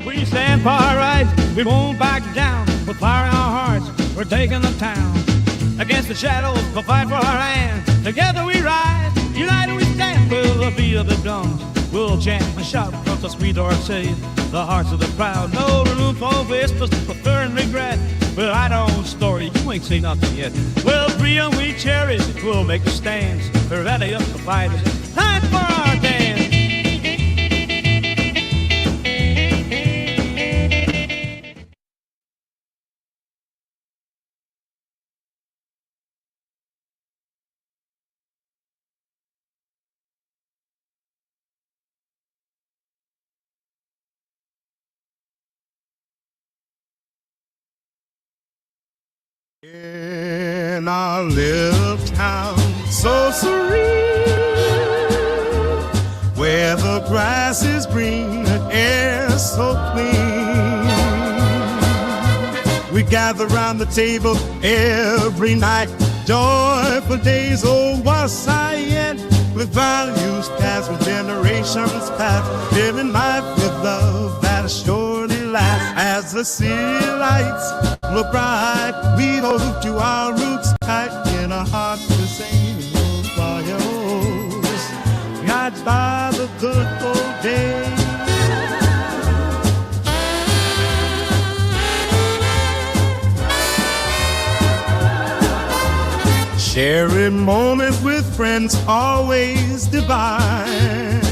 We stand for our rights, we won't back down. With fire in our hearts, we're taking the town. Against the shadows, we'll fight for our land. Together we rise, united we stand. With the beat of the drums, we'll chant and shout across the sweet Arcade. The hearts of the proud, no room for whispers, for fear and regret. We'll write our own story, you ain't seen nothing yet. We'll freedom we cherish, we'll make the stands. We're ready up to fight, time for our dance. In our little town so serene, where the grass is green and air so clean, we gather round the table every night. Joyful days, oh once I yet, with values passed from generations past, living life with love that surely lasts. As the city lights look bright, we hold to our roots tight. In our hearts the same old fires, guided by the good old days. Sharing moments with friends always divine,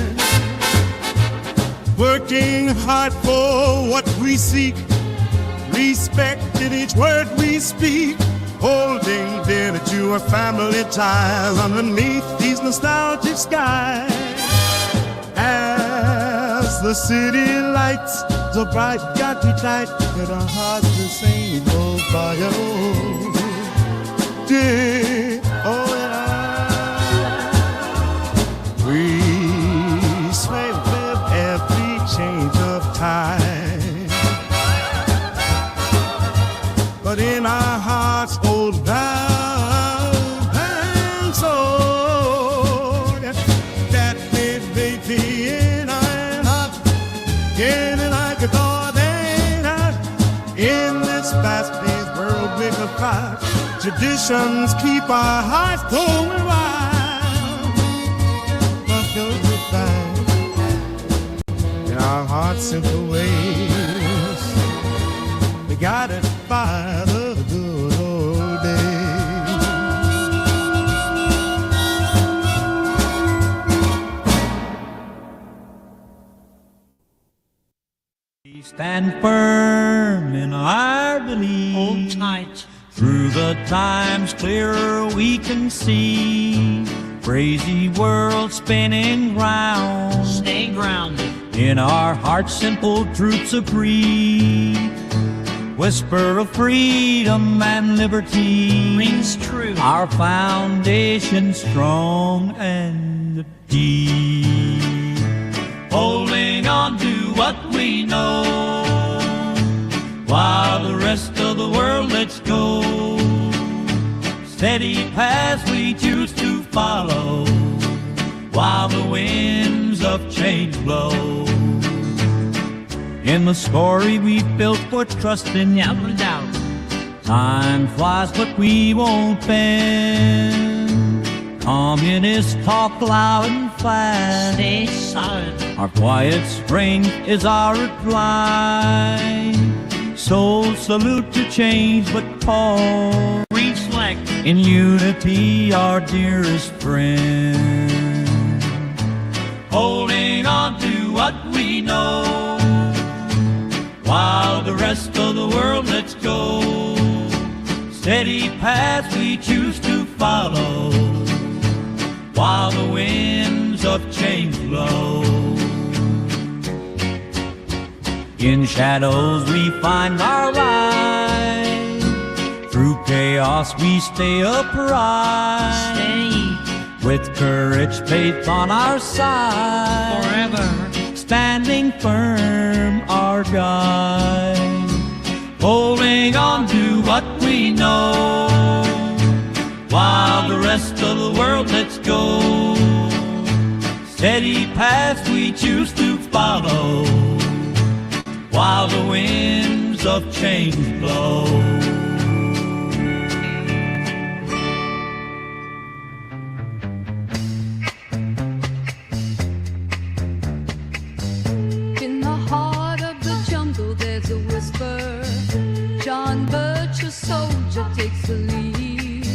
working hard for what we seek, respecting each word we speak, holding dear to our family ties underneath these nostalgic skies. As the city lights so bright, got too tight, in our hearts the same old fire. Oh yeah, we sway with every change of time, but in our hearts, old love and soul, that baby in our heart, getting like a thought ain't out. In this fast-paced world, we can fight. Traditions keep our hearts going wild, but you'll find in our hearts simple ways, we got it by the good old days. We stand firm in our belief. Hold tight. Through the times clearer we can see, crazy world spinning round. Stay grounded. In our hearts simple truths agree, whisper of freedom and liberty Rings true. Our foundation strong and deep, holding on to what we know, while the rest of the world lets go. Steady paths we choose to follow, while the winds of change blow. In the story we built for trust and doubt, time flies but we won't bend. Communists talk loud and fast, stay solid. Our quiet strength is our reply. So salute to change but pause, reflect in unity our dearest friend, holding on to what we know, while the rest of the world lets go. Steady paths we choose to follow, while the winds of change blow. In shadows we find our light, through chaos we stay upright. Stay with courage, faith on our side, forever. Standing firm our guide, holding on to what we know, while the rest of the world lets go. Steady paths we choose to follow, while the winds of change blow. In the heart of the jungle there's a whisper. John Birch, a soldier, takes the lead.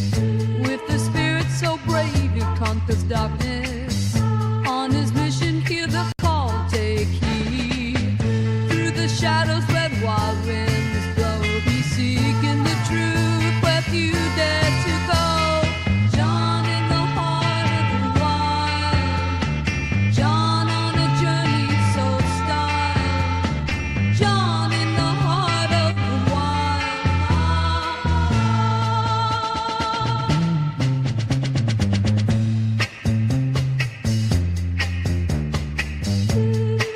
With the spirit so brave he conquers darkness. On his mission hear the call, take heed. Through the shadows where wild winds blow, he's seeking the truth where few dare to go. John in the heart of the wild, John on a journey so styled, John in the heart of the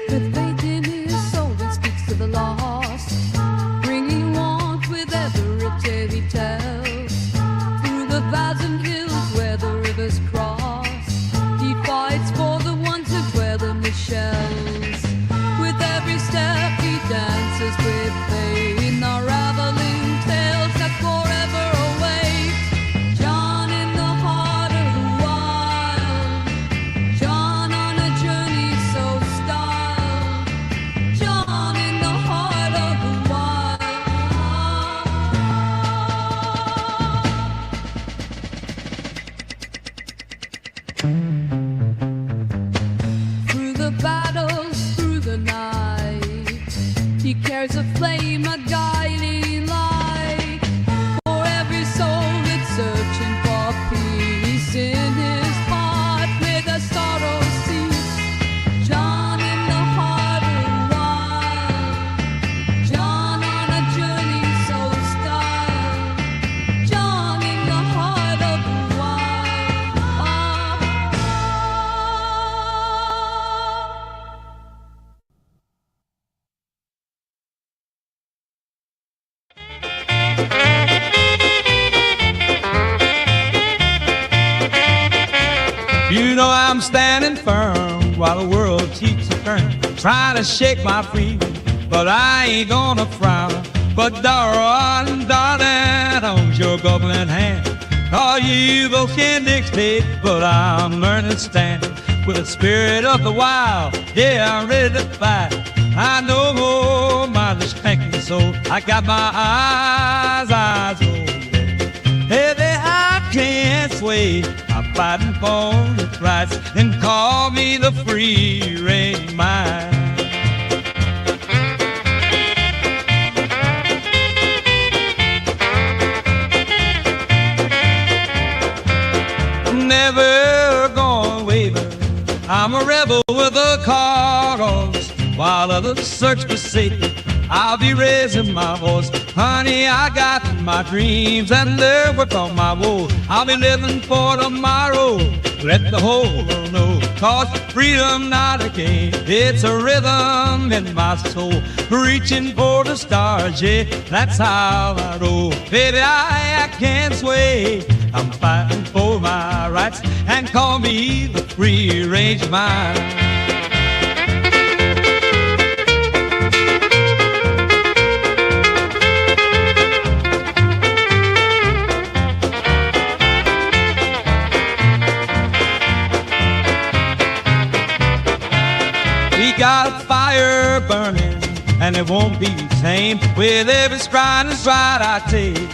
With faith in his soul, he speaks to the lost, bringing warmth with every tale he tells. Through the valleys and hills where the rivers cross, he fights for the ones who dwell in the shells. With every step he dances with faith, unraveling tales that forever await. John in the heart of the wild, John on a journey so styled, John in the heart of the wild. Through the battles, through the night, he carries a flame, a guiding light. For every soul that's searching for peace in his heart, may the sorrow cease. John in the heart of the wild, John on a journey so styled, John in the heart of the wild. You know I'm standing firm while the world keeps a turning, trying to shake my freedom, but I ain't gonna frown. But darling, darling, hold your goblin hand. All you evil can dictate, but I'm learning to stand with the spirit of the wild. Yeah, I'm ready to fight. I know more mind is cranking soul. I got my eyes open. Heavy, I can't sway. I'm fighting for the rights, and call me the free range mind. Never gonna waver. I'm a rebel with a cause. While others search for safety, I'll be raising my voice. Honey, I got my dreams and live with all my woes. I'll be living for tomorrow. Let the whole world know. Cause freedom not a game, it's a rhythm in my soul. Reaching for the stars, yeah, that's how I roll. Baby, I can't sway. I'm fighting for my rights, and call me the free range mind. We got a fire burning, and it won't be tamed. With every stride and stride I take,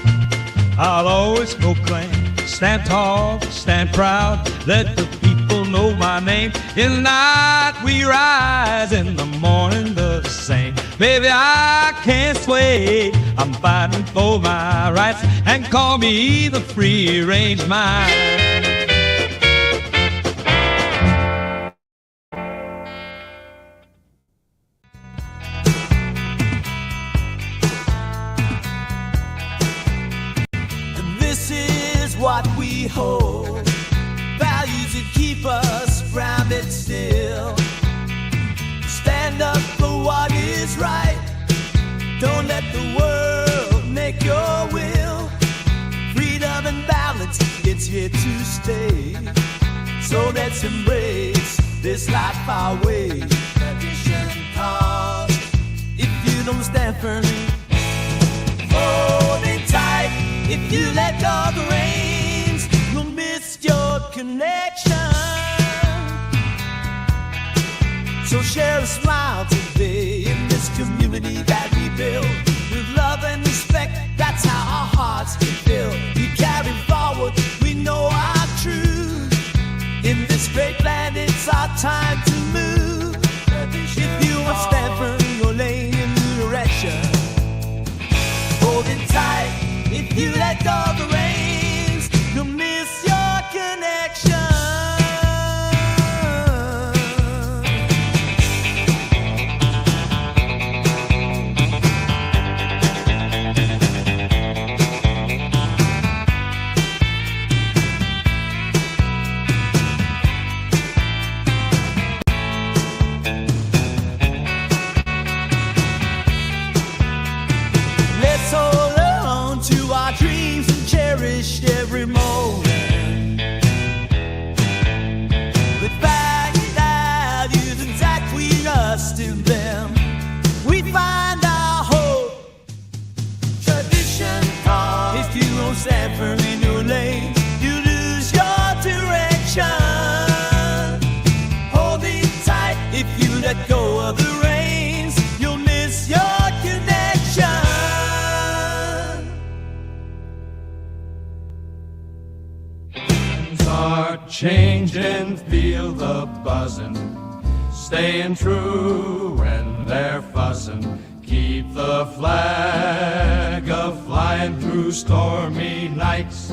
I'll always proclaim, stand tall, stand proud, let the people know my name. In the night we rise, in the morning the same. Baby, I can't sway. I'm fighting for my rights, and call me the free range mind. What we hold, values that keep us grounded still. Stand up for what is right. Don't let the world make your will. Freedom and balance, it's here to stay. So let's embrace this life our way. Tradition calls. If you don't stand firm. Holding tight, if you let go of the reins, you'll miss your connection. So share a smile today in this community that we build. With love and respect, that's how our hearts can fill. We carry forward, we know our truth. In this great land, it's our time to move. If you want to stand firm in your lane in new direction, holding tight, if you let go of the reins, you'll miss your connection. Dreams and cherished every moment with values intact, we rust in them. We find our hope. Tradition calls. If you won't stand firm in your lane, you lose your direction. Holding tight, if you let go of the reins, you'll miss your connection. Start changing, feel the buzzing, staying true when they're fussing. Keep the flag a-flying through stormy nights.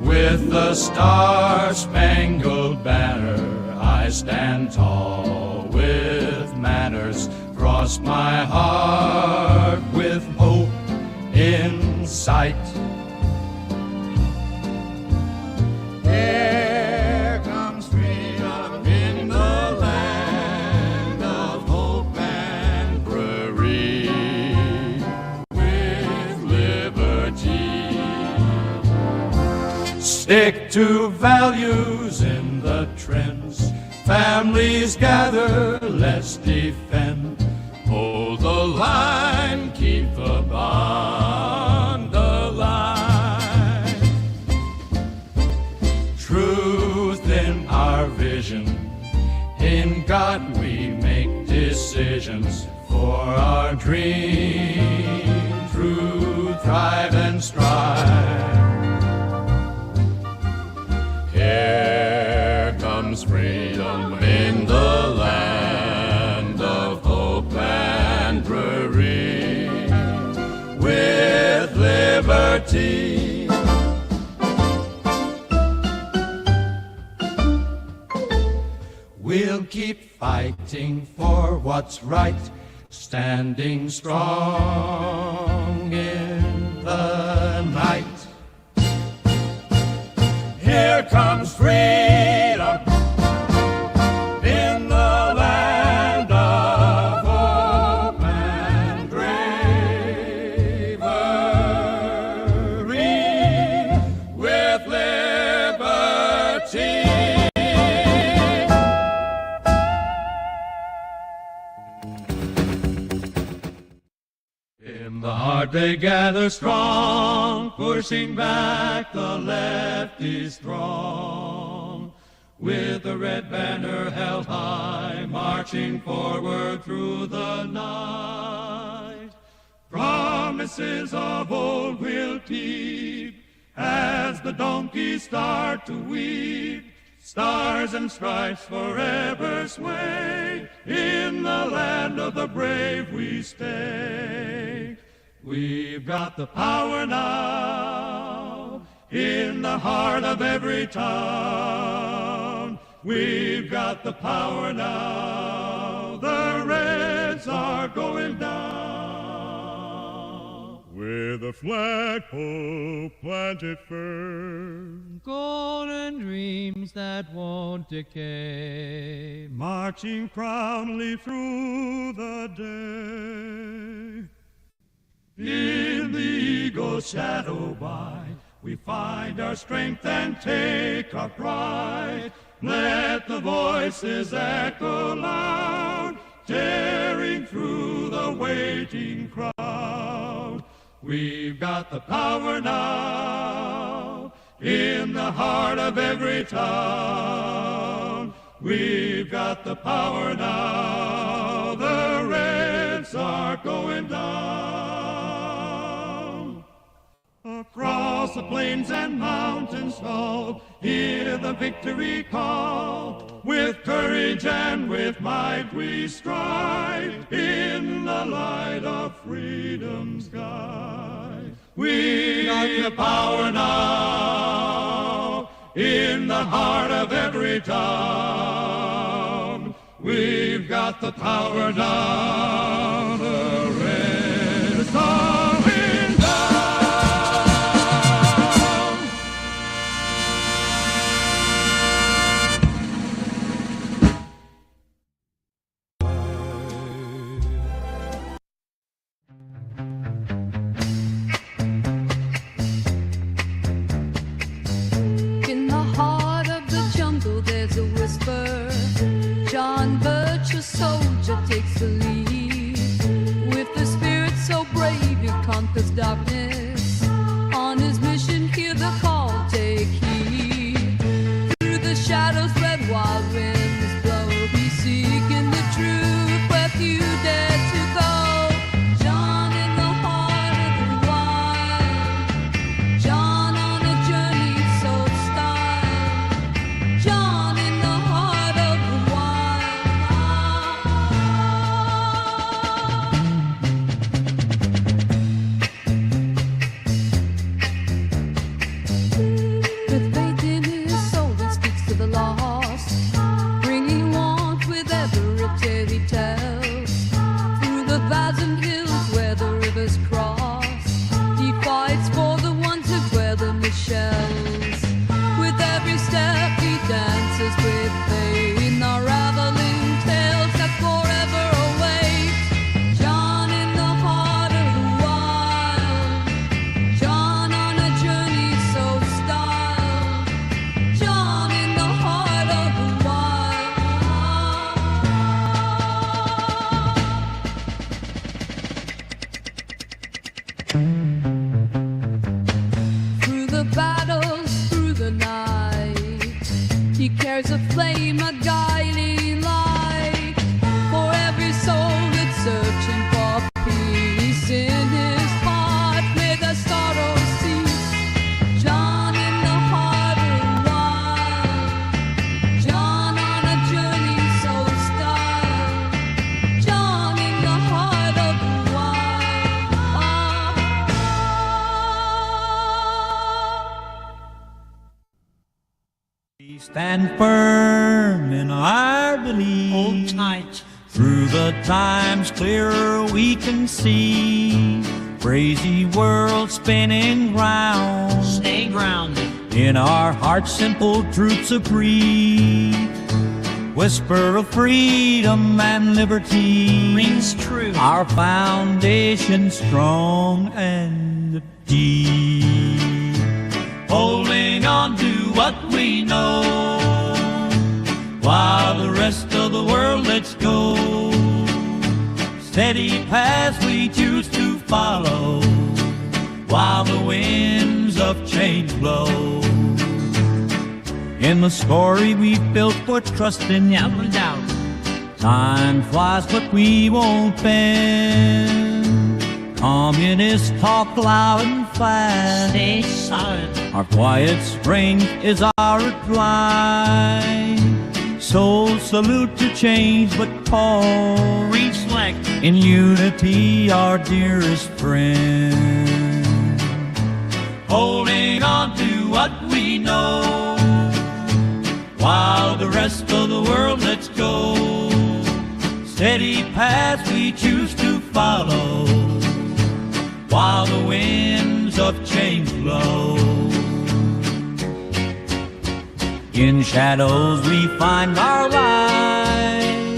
With the star-spangled banner, I stand tall with manners. Cross my heart with hope in sight. Here comes freedom in the land of hope and prairie with liberty. Stick to values in the trends. Families gather, let's defend. Hold the line, keep the bond alive. Truth in our vision, in God we make decisions for our dream, through thrive and strive. Here comes freedom in the land of hope and prairie with liberty. We'll keep fighting for what's right, standing strong in the night. Here comes freedom in the land of hope and bravery with liberty. In the heart they gather strong, pushing back the lefty strong. With the red banner held high, marching forward through the night. Promises of old will keep, as the donkeys start to weep. Stars and stripes forever sway, in the land of the brave we stay. We've got the power now, in the heart of every town. We've got the power now, the Reds are going down. With a flagpole planted firm, Golden dreams that won't decay, marching proudly through the day. in the eagle's shadow by, we find our strength and take our pride. Let the voices echo loud, tearing through the waiting crowd. We've got the power now in the heart of every town. We've got the power now, the Reds are going down. Across the plains and mountains tall, hear the victory call. With courage and with might we strive in the light of freedom's guide. We got the power now in the heart of every town. We've got the power now, the Reds are going down. In the heart of the jungle there's a whisper. John Birch, a soldier, takes the lead. With the spirit so brave he conquers darkness. On his mission hear the call, take heed. Through the shadows red wild winds blow. He's seeking the truth where few dare to go. John in the heart of the wild. John on a journey so styled. John in the heart of the With faith in his soul he speaks to the lost, bringing warmth with every tale he tells. Through the valleys and hills where the rivers cross, he fights for the ones who wear the shells. With every step he dances with faith, unraveling tales that forever await. John in the heart of the wild, John on a journey so styled. John in the heart of the wild. Through the battles, through the night, he carries a flame, a guiding light. For every soul that's searching for peace in his heart, may the sorrow cease. John in the heart of the wild, John on a journey so styled. John in the heart of the wild. We stand firm in our belief. Hold tight. Through the times clearer we can see. Crazy world spinning round. Stay grounded. In our hearts simple truths of breathe. Whisper of freedom and liberty. Rings true. Our foundation strong and deep. Holding on to what we know, while the rest of the world lets go. Steady paths we choose to follow, while the winds of change blow. In the story we've built for trust and Never doubt. time flies but we won't bend. Communists talk loud and fast. Stay solid. Our quiet strength is our reply. Souls salute to change but pause. Reflect. In unity our dearest friend. Holding on to what we know, while the rest of the world lets go. Steady paths we choose to follow, while the winds of change blow. In shadows we find our light.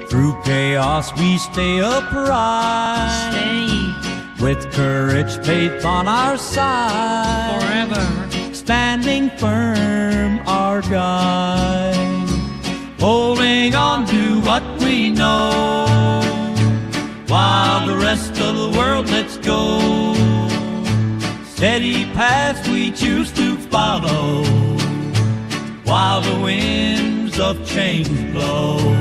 Through chaos we stay upright. Stay With courage, faith on our side. forever. Standing firm, our guide. Holding on to what we we know, while the rest of the world lets go. Steady path we choose to follow, while the winds of change blow.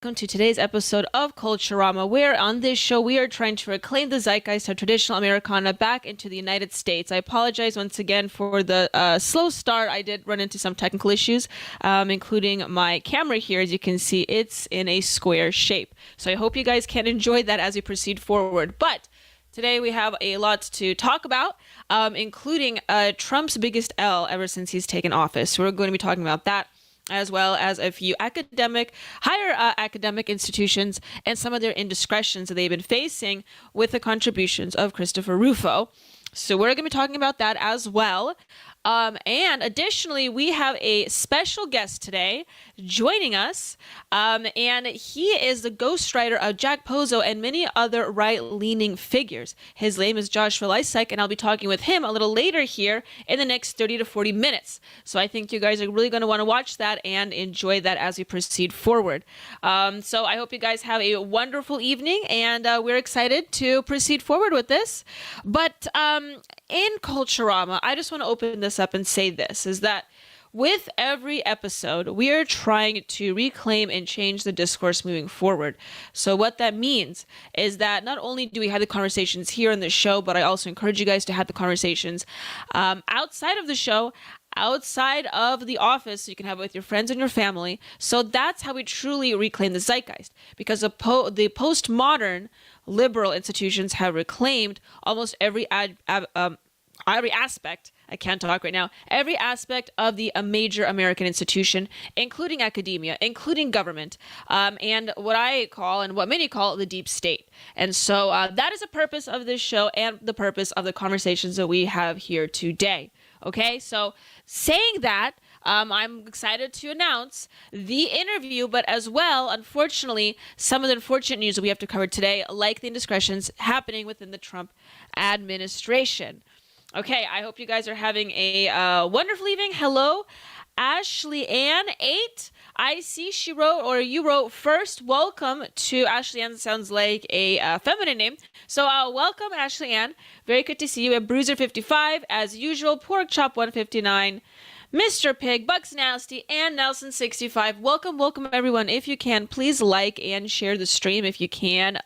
Welcome to today's episode of Culturama, where on this show we are trying to reclaim the zeitgeist of traditional Americana back into the United States. I apologize once again for the slow start. I did run into some technical issues, including my camera here. As you can see, it's in a square shape. So I hope you guys can enjoy that as we proceed forward. But today we have a lot to talk about, including Trump's biggest L ever since he's taken office. So we're going to be talking about that, as well as a few higher academic institutions and some of their indiscretions that they've been facing with the contributions of Christopher Rufo. So we're going to be talking about that as well. And additionally, we have a special guest today joining us, and he is the ghostwriter of Jack Pozo and many other right-leaning figures. His name is Joshua Lisec, and I'll be talking with him a little later here in the next 30 to 40 minutes. So I think you guys are really going to want to watch that and enjoy that as we proceed forward. So I hope you guys have a wonderful evening, and we're excited to proceed forward with this. But in Culturama, I just want to open this up and say this, is that with every episode, we are trying to reclaim and change the discourse moving forward. So what that means is that not only do we have the conversations here on the show, but I also encourage you guys to have the conversations outside of the show, outside of the office, so you can have it with your friends and your family. So that's how we truly reclaim the zeitgeist, because the postmodern liberal institutions have reclaimed almost every aspect. I can't talk right now. Every aspect of the major American institution, including academia, including government, and what I call and what many call the deep state. And so that is the purpose of this show and the purpose of the conversations that we have here today. Okay, so saying that, I'm excited to announce the interview, but as well, unfortunately, some of the unfortunate news that we have to cover today, like the indiscretions happening within the Trump administration. Okay, I hope you guys are having a wonderful evening. Hello, Ashley Ann 8. I see she wrote, or you wrote first. Welcome to Ashley Ann. Sounds like a feminine name. So welcome, Ashley Ann. Very good to see you. And Bruiser 55, as usual. Pork Chop 159. Mr. Pig, Bucks Nasty, and Nelson 65. Welcome everyone. If you can, please like and share the stream if you can.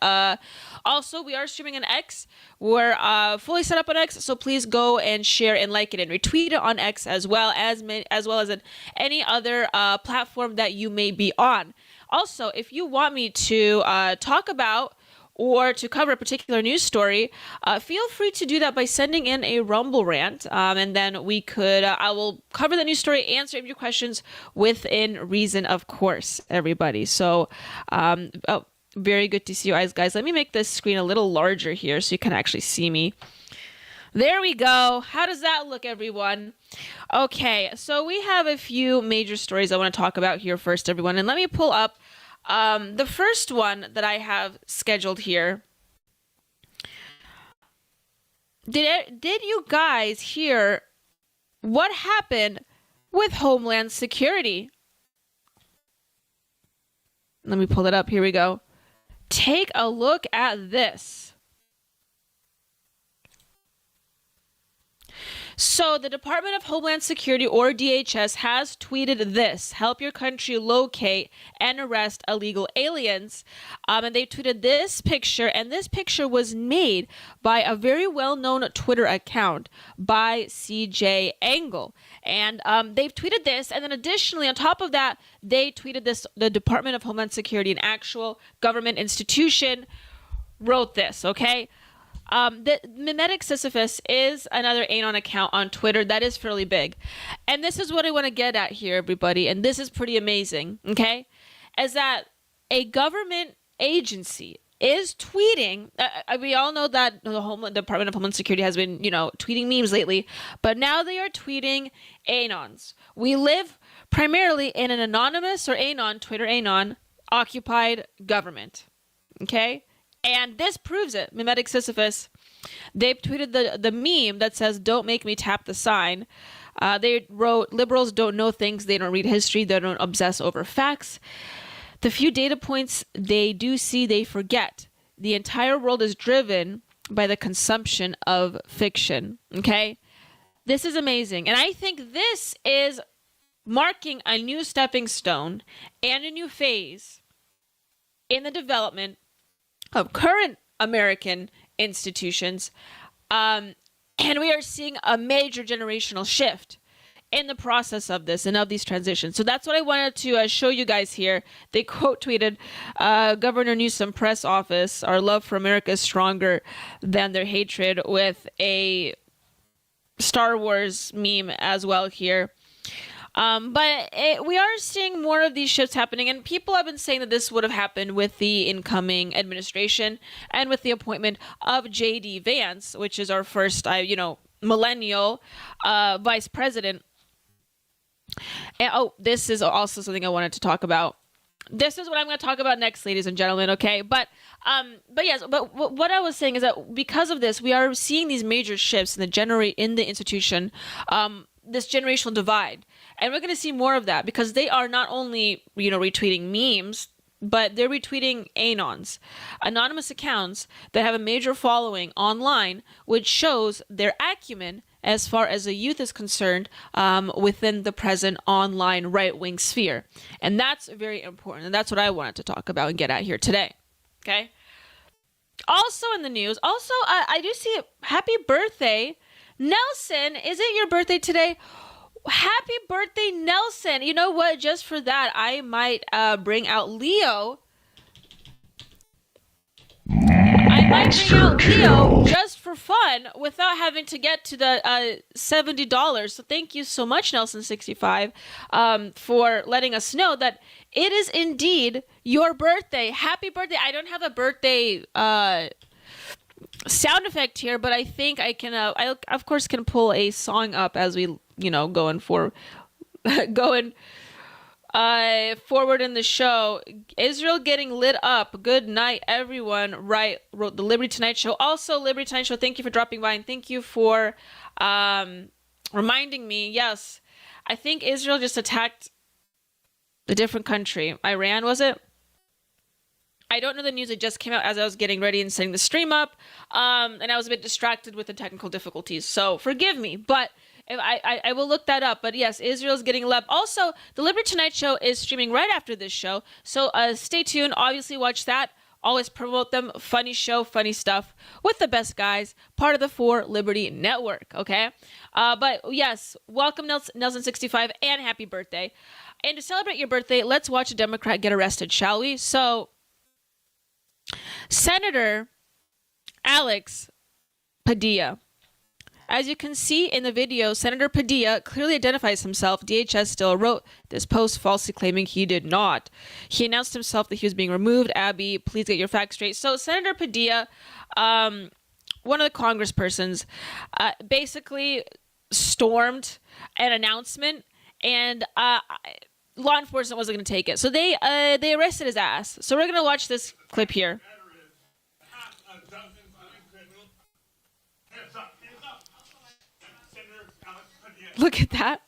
Also, we are streaming on X. We're fully set up on X, so please go and share and like it and retweet it on X as well as in any other platform that you may be on. Also, if you want me to talk about or to cover a particular news story, feel free to do that by sending in a Rumble rant, and then I will cover the news story, answer your questions within reason, of course, everybody. So, very good to see you guys. Let me make this screen a little larger here so you can actually see me. There we go. How does that look, everyone? Okay, so we have a few major stories I want to talk about here first, everyone. And let me pull up the first one that I have scheduled here. Did you guys hear what happened with Homeland Security? Let me pull it up. Here we go. Take a look at this. So the Department of Homeland Security, or DHS, has tweeted this: help your country locate and arrest illegal aliens. And they tweeted this picture, and this picture was made by a very well-known Twitter account by CJ Angle. And they've tweeted this, and then additionally, on top of that, they tweeted this: the Department of Homeland Security, an actual government institution, wrote this, okay? The Mimetic Sisyphus is another Anon account on Twitter that is fairly big. And this is what I want to get at here, everybody, and this is pretty amazing, okay? Is that a government agency is tweeting, we all know that the Department of Homeland Security has been, tweeting memes lately, but now they are tweeting Anons. We live primarily in an anonymous or Anon, Twitter Anon, occupied government, okay? And this proves it. Mimetic Sisyphus. They tweeted the meme that says, "Don't make me tap the sign." They wrote, "Liberals don't know things. They don't read history. They don't obsess over facts. The few data points they do see, they forget. The entire world is driven by the consumption of fiction." Okay? This is amazing. And I think this is marking a new stepping stone and a new phase in the development of current American institutions. And we are seeing a major generational shift in the process of this and of these transitions. So that's what I wanted to show you guys here. They quote tweeted Governor Newsom press office, "Our love for America is stronger than their hatred," with a Star Wars meme as well here. We are seeing more of these shifts happening, and people have been saying that this would have happened with the incoming administration and with the appointment of J.D. Vance, which is our first, millennial vice president. And, this is also something I wanted to talk about. This is what I'm going to talk about next, ladies and gentlemen. Okay, but what I was saying is that because of this, we are seeing these major shifts in the institution, this generational divide, and we're going to see more of that because they are not only retweeting memes, but they're retweeting anons, anonymous accounts that have a major following online, which shows their acumen as far as the youth is concerned within the present online right-wing sphere. And that's very important. And that's what I wanted to talk about and get at here today. Okay? Also in the news, I do see happy birthday, Nelson. Is it your birthday today? Happy birthday, Nelson. You know what? Just for that, I might bring out Leo. Just for fun without having to get to the $70. So thank you so much, Nelson65, for letting us know that it is indeed your birthday. Happy birthday. I don't have a birthday sound effect here, but I think I can, I of course can pull a song up as we, going forward in the show. Israel getting lit up. Good night, everyone. Right, wrote the Liberty Tonight Show. Also, Liberty Tonight Show, thank you for dropping by, and thank you for reminding me. Yes, I think Israel just attacked a different country. Iran, was it? I don't know the news. It just came out as I was getting ready and setting the stream up, and I was a bit distracted with the technical difficulties, so forgive me, but I will look that up. But yes, Israel's getting lit up. Also, the Liberty Tonight Show is streaming right after this show, so stay tuned. Obviously, watch that. Always promote them. Funny show, funny stuff with the best guys, part of the 4 Liberty Network, okay? But yes, welcome Nelson65, and happy birthday. And to celebrate your birthday, let's watch a Democrat get arrested, shall we? So, Senator Alex Padilla. As you can see in the video, Senator Padilla clearly identifies himself. DHS still wrote this post falsely claiming he did not. He announced himself that he was being removed. Abby, please get your facts straight. So Senator Padilla, one of the congresspersons, basically stormed an announcement, and law enforcement wasn't going to take it. So they arrested his ass. So we're going to watch this clip here. Look at that.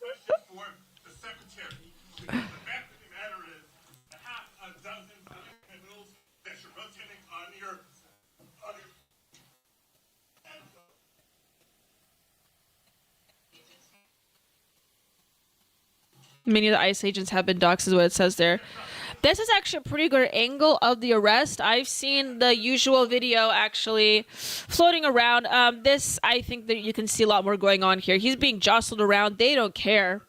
Many of the ICE agents have been doxxed, is what it says there. This is actually a pretty good angle of the arrest. I've seen the usual video actually floating around. This, I think that you can see a lot more going on here. He's being jostled around. They don't care.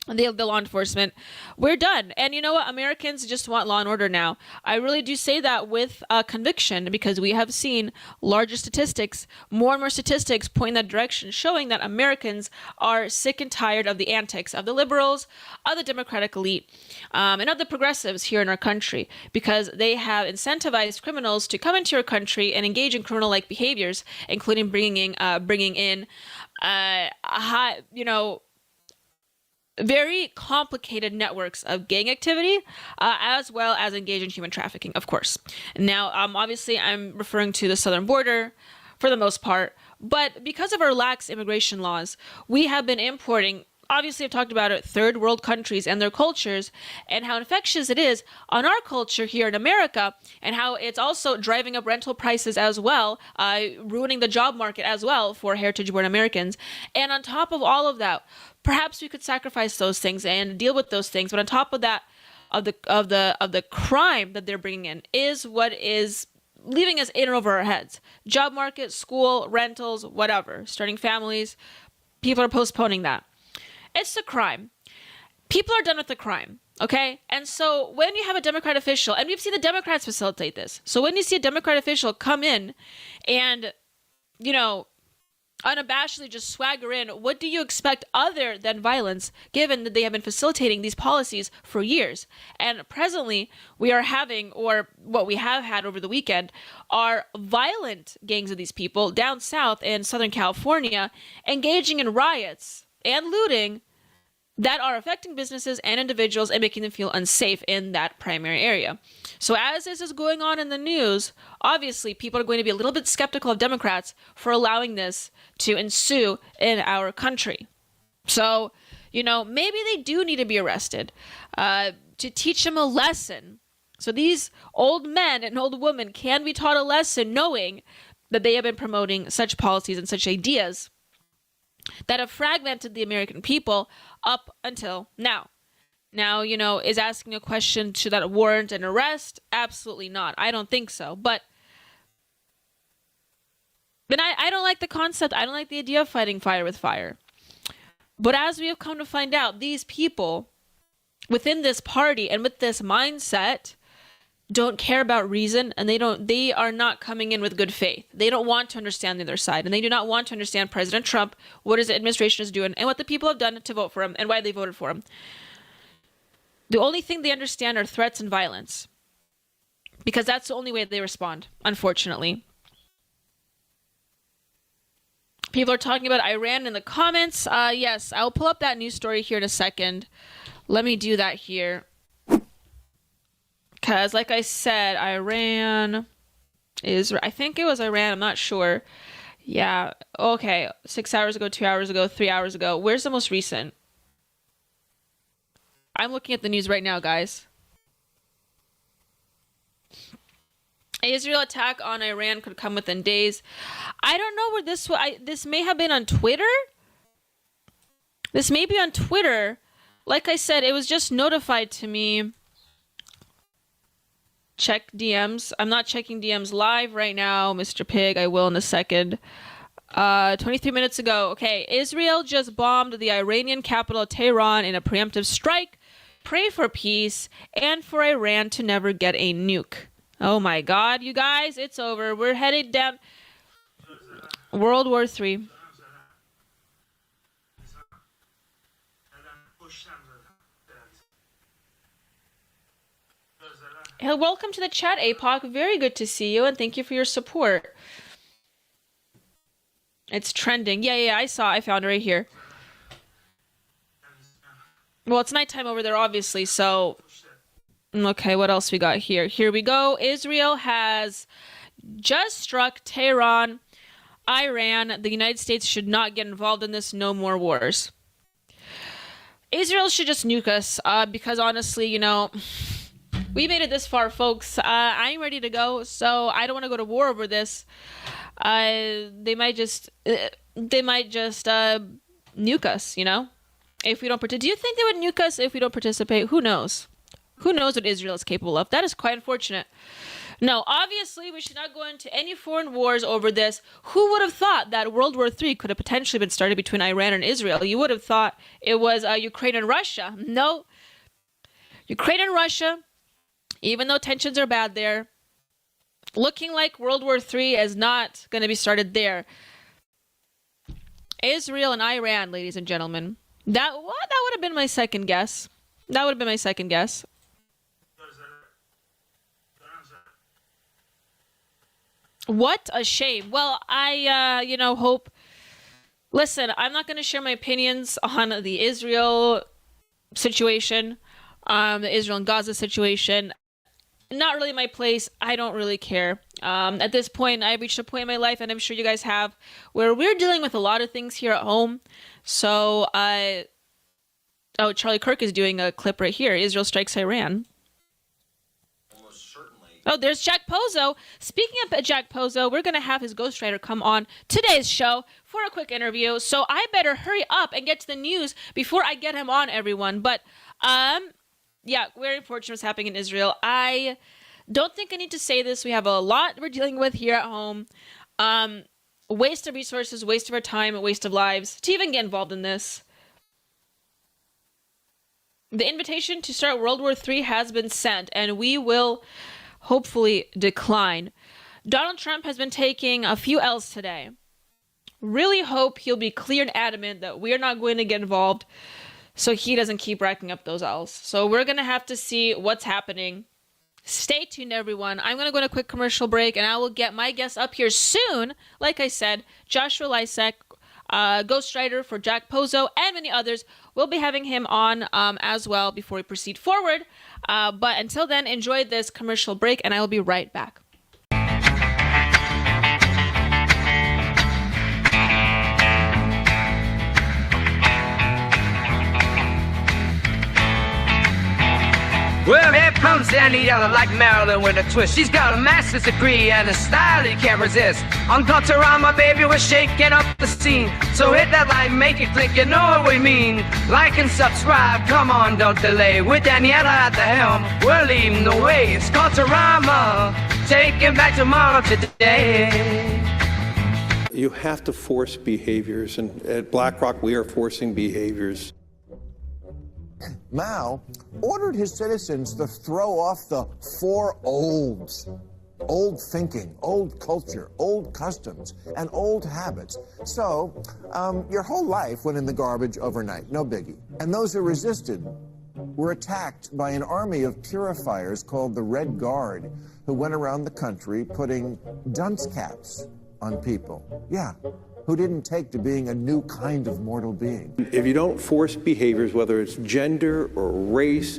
The law enforcement. We're done. And you know what? Americans just want law and order now. I really do say that with conviction, because we have seen larger statistics, more and more statistics point in that direction, showing that Americans are sick and tired of the antics of the liberals, of the Democratic elite, and of the progressives here in our country, because they have incentivized criminals to come into our country and engage in criminal-like behaviors, including bringing in very complicated networks of gang activity, as well as engage in human trafficking, of course. Now, obviously, I'm referring to the southern border for the most part, but because of our lax immigration laws, we have been importing, obviously I've talked about it, third world countries and their cultures, and how infectious it is on our culture here in America, and how it's also driving up rental prices as well, ruining the job market as well for heritage-born Americans. And on top of all of that, perhaps we could sacrifice those things and deal with those things. But on top of that, of the crime that they're bringing in is what is leaving us in and over our heads. Job market, school, rentals, whatever. Starting families. People are postponing that. It's the crime. People are done with the crime. Okay? And so when you have a Democrat official, and we've seen the Democrats facilitate this. So when you see a Democrat official come in and, unabashedly just swagger in, what do you expect other than violence, given that they have been facilitating these policies for years? And presently, we are having, or what we have had over the weekend, are violent gangs of these people down south in Southern California engaging in riots and looting that are affecting businesses and individuals and making them feel unsafe in that primary area. So as this is going on in the news, obviously people are going to be a little bit skeptical of Democrats for allowing this to ensue in our country. So, maybe they do need to be arrested to teach them a lesson. So these old men and old women can be taught a lesson knowing that they have been promoting such policies and such ideas that have fragmented the American people up until now. Now, is asking a question, should that warrant an arrest? Absolutely not. I don't think so. But I don't like the concept. I don't like the idea of fighting fire with fire. But as we have come to find out, these people within this party and with this mindset don't care about reason, and they are not coming in with good faith. They don't want to understand the other side, and they do not want to understand President Trump, what his administration is doing, and what the people have done to vote for him, and why they voted for him. The only thing they understand are threats and violence, because that's the only way they respond, unfortunately. People are talking about Iran in the comments. Yes, I'll pull up that news story here in a second. Let me do that here. Because, like I said, Iran is... I think it was Iran. I'm not sure. Yeah. Okay. 6 hours ago, 2 hours ago, 3 hours ago. Where's the most recent? I'm looking at the news right now, guys. Israel attack on Iran could come within days. I don't know where this... this may have been on Twitter. This may be on Twitter. Like I said, it was just notified to me... Check DMs. I'm not checking DMs live right now, Mr. Pig. I will in a second. 23 minutes ago. Okay, Israel just bombed the Iranian capital Tehran in a preemptive strike. Pray for peace and for Iran to never get a nuke. Oh my God, you guys, it's over. We're headed down World War III. Welcome to the chat, APOC. Very good to see you, and thank you for your support. It's trending. Yeah, I found it right here. Well, it's nighttime over there, obviously, so... Okay, what else we got here? Here we go. Israel has just struck Tehran, Iran. The United States should not get involved in this. No more wars. Israel should just nuke us, because honestly, we made it this far, folks. I'm ready to go, so I don't want to go to war over this. They might just nuke us, if we don't participate. Do you think they would nuke us if we don't participate? Who knows? Who knows what Israel is capable of? That is quite unfortunate. No, obviously, we should not go into any foreign wars over this. Who would have thought that World War III could have potentially been started between Iran and Israel? You would have thought it was Ukraine and Russia. No. Ukraine and Russia, even though tensions are bad there, looking like World War III is not going to be started there. Israel and Iran, ladies and gentlemen. That would have been my second guess. That would have been my second guess. What a shame. Well, I, hope... Listen, I'm not going to share my opinions on the Israel situation, the Israel and Gaza situation. Not really my place. I don't really care. At this point, I've reached a point in my life, and I'm sure you guys have, where we're dealing with a lot of things here at home. So, Charlie Kirk is doing a clip right here. Israel strikes Iran. Almost certainly. Oh, there's Jack Pozo. Speaking of Jack Pozo, we're going to have his ghostwriter come on today's show for a quick interview. So I better hurry up and get to the news before I get him on, everyone. But, yeah, very fortunate what's happening in Israel. I don't think I need to say this. We have a lot we're dealing with here at home. Waste of resources, waste of our time, waste of lives to even get involved in this. The invitation to start World War III has been sent, and we will hopefully decline. Donald Trump has been taking a few L's today. Really hope he'll be clear and adamant that we're not going to get involved, so he doesn't keep racking up those L's. So we're going to have to see what's happening. Stay tuned, everyone. I'm going to go on a quick commercial break, and I will get my guest up here soon. Like I said, Joshua Lisec, ghostwriter for Jack Pozo, and many others. We'll be having him on as well before we proceed forward. But until then, enjoy this commercial break, and I will be right back. Well, here comes Daniela like Marilyn with a twist. She's got a master's degree and a style you can't resist. On Culturama, baby, we're shaking up the scene. So hit that like, make it click, you know what we mean. Like and subscribe, come on, don't delay. With Daniela at the helm, we're leading the way. It's Culturama, taking back tomorrow today. You have to force behaviors, and at BlackRock, we are forcing behaviors. Mao ordered his citizens to throw off the four olds. Old thinking, old culture, old customs, and old habits. So, your whole life went in the garbage overnight, no biggie. And those who resisted were attacked by an army of purifiers called the Red Guard, who went around the country putting dunce caps on people. Yeah. Who didn't take to being a new kind of mortal being. If you don't force behaviors, whether it's gender or race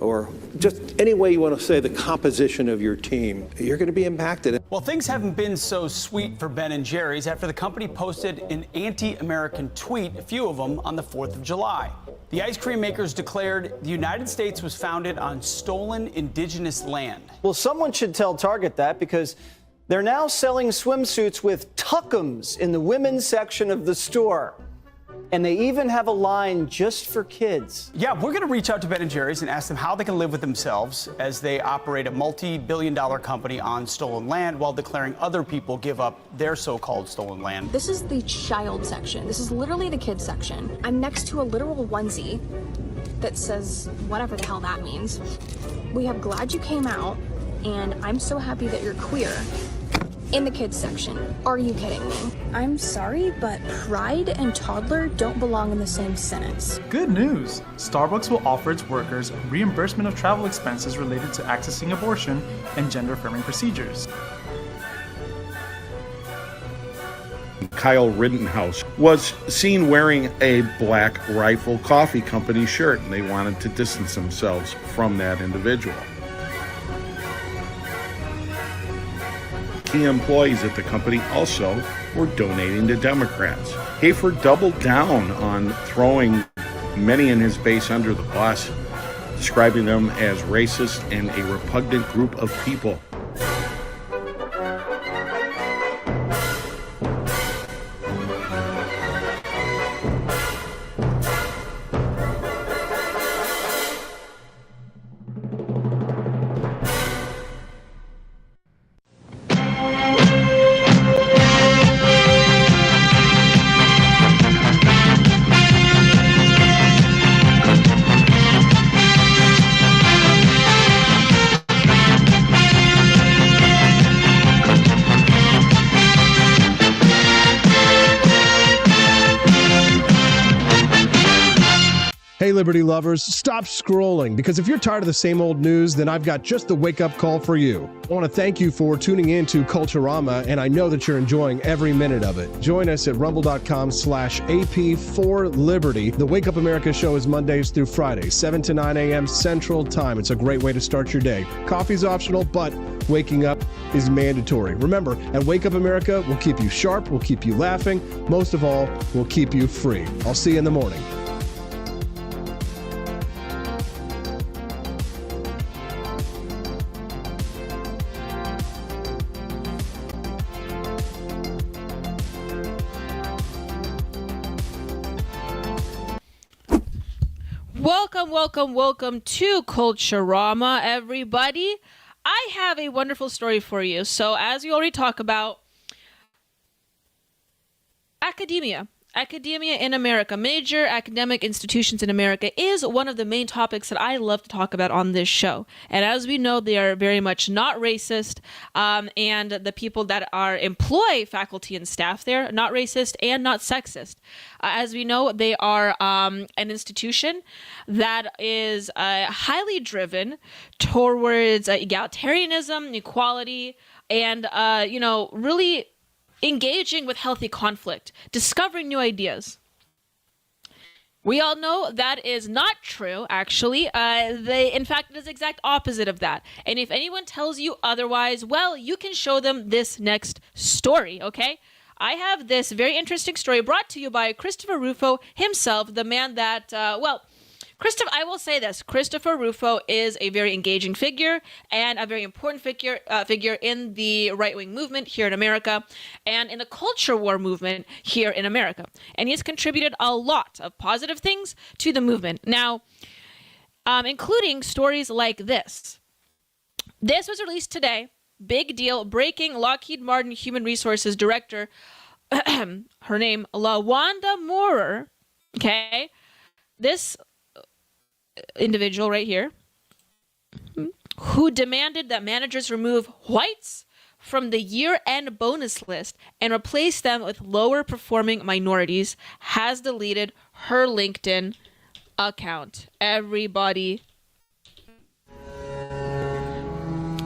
or just any way you want to say the composition of your team, you're going to be impacted. Well, things haven't been so sweet for Ben & Jerry's after the company posted an anti-American tweet, a few of them, on the 4th of July. The ice cream makers declared the United States was founded on stolen indigenous land. Well, someone should tell Target that, because they're now selling swimsuits with tuckums in the women's section of the store. And they even have a line just for kids. Yeah, we're going to reach out to Ben & Jerry's and ask them how they can live with themselves as they operate a multi-billion-dollar company on stolen land while declaring other people give up their so-called stolen land. This is the child section. This is literally the kids section. I'm next to a literal onesie that says whatever the hell that means. We have "Glad You Came Out" and "I'm so happy that you're queer" in the kids section. Are you kidding me? I'm sorry, but pride and toddler don't belong in the same sentence. Good news! Starbucks will offer its workers reimbursement of travel expenses related to accessing abortion and gender-affirming procedures. Kyle Rittenhouse was seen wearing a Black Rifle Coffee Company shirt, and they wanted to distance themselves from that individual. Key employees at the company also were donating to Democrats. Hafer doubled down on throwing many in his base under the bus, describing them as racist and a repugnant group of people. liberty lovers, stop scrolling, because if you're tired of the same old news, then I've got just the wake-up call for you. I want to thank you for tuning in to Culturama, and I know that you're enjoying every minute of it. Join us at rumble.com/AP4Liberty. The Wake Up America show is Mondays through Fridays, 7 to 9 a.m. Central Time. It's a great way to start your day. Coffee's optional, but waking up is mandatory. Remember, at Wake Up America, we'll keep you sharp, we'll keep you laughing, most of all, we'll keep you free. I'll see you in the morning. Welcome to Culturama, everybody. I have a wonderful story for you. So, as we already talked about, academia in America, major academic institutions in America is one of the main topics that I love to talk about on this show. And as we know, they are very much not racist, and the people that employ faculty and staff there, not racist and not sexist. As we know, they are an institution that is highly driven towards egalitarianism, equality, and really engaging with healthy conflict, discovering new ideas. We all know that is not true, actually. In fact, it is the exact opposite of that. And if anyone tells you otherwise, well, you can show them this next story, okay? I have this very interesting story brought to you by Christopher Rufo himself, the man that, I will say this. Christopher Rufo is a very engaging figure and a very important figure in the right-wing movement here in America and in the culture war movement here in America. And he has contributed a lot of positive things to the movement. Now, including stories like this. This was released today. Big deal. Breaking. Lockheed Martin Human Resources Director, her name, LaWanda Moorer. Okay. This individual right here, who demanded that managers remove whites from the year-end bonus list and replace them with lower-performing minorities, has deleted her LinkedIn account. Everybody.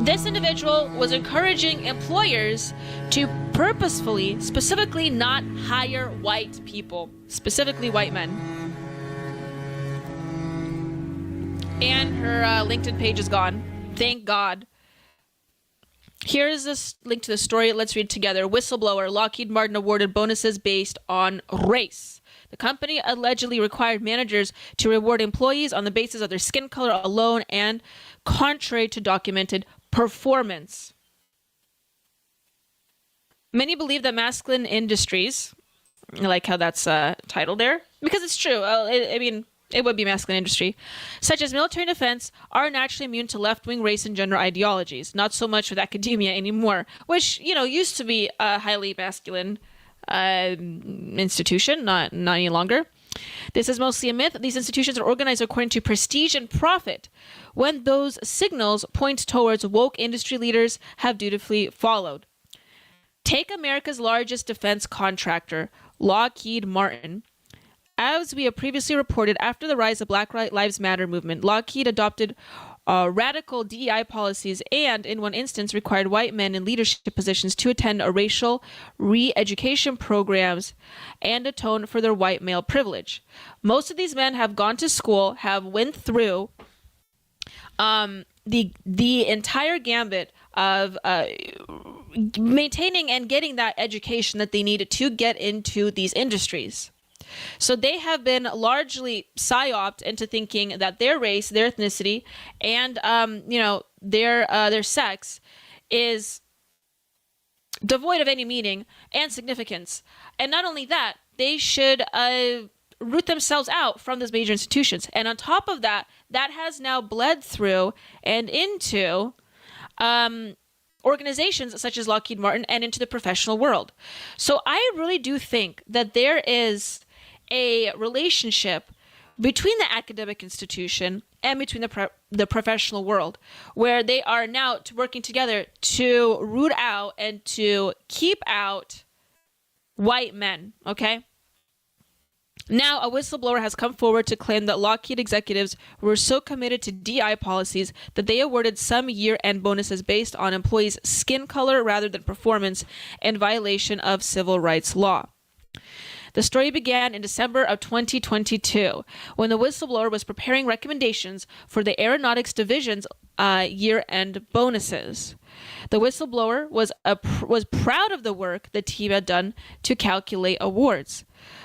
This individual was encouraging employers to purposefully, specifically not hire white people, specifically white men. And her LinkedIn page is gone. Thank God. Here's this link to the story. Let's read together. Whistleblower. Lockheed Martin awarded bonuses based on race. The company allegedly required managers to reward employees on the basis of their skin color alone and contrary to documented performance. Many believe that masculine industries, I like how that's titled there, because it's true. It would be masculine industry, such as military and defense, are naturally immune to left-wing race and gender ideologies. Not so much with academia anymore, which, used to be a highly masculine institution, not any longer. This is mostly a myth. These institutions are organized according to prestige and profit, when those signals point towards woke industry leaders have dutifully followed. Take America's largest defense contractor, Lockheed Martin. As we have previously reported, after the rise of Black Lives Matter movement, Lockheed adopted radical DEI policies and, in one instance, required white men in leadership positions to attend racial re-education programs and atone for their white male privilege. Most of these men have gone to school, have went through the entire gambit of maintaining and getting that education that they needed to get into these industries. So they have been largely psyoped into thinking that their race, their ethnicity, and their sex is devoid of any meaning and significance. And not only that, they should root themselves out from those major institutions. And on top of that, that has now bled through and into organizations such as Lockheed Martin and into the professional world. So I really do think that there is a relationship between the academic institution and between the professional world, where they are now working together to root out and to keep out white men, okay? Now, a whistleblower has come forward to claim that Lockheed executives were so committed to DI policies that they awarded some year-end bonuses based on employees' skin color rather than performance, in violation of civil rights law. The story began in December of 2022, when the whistleblower was preparing recommendations for the Aeronautics Division's year-end bonuses. The whistleblower was proud of the work the team had done to calculate awards.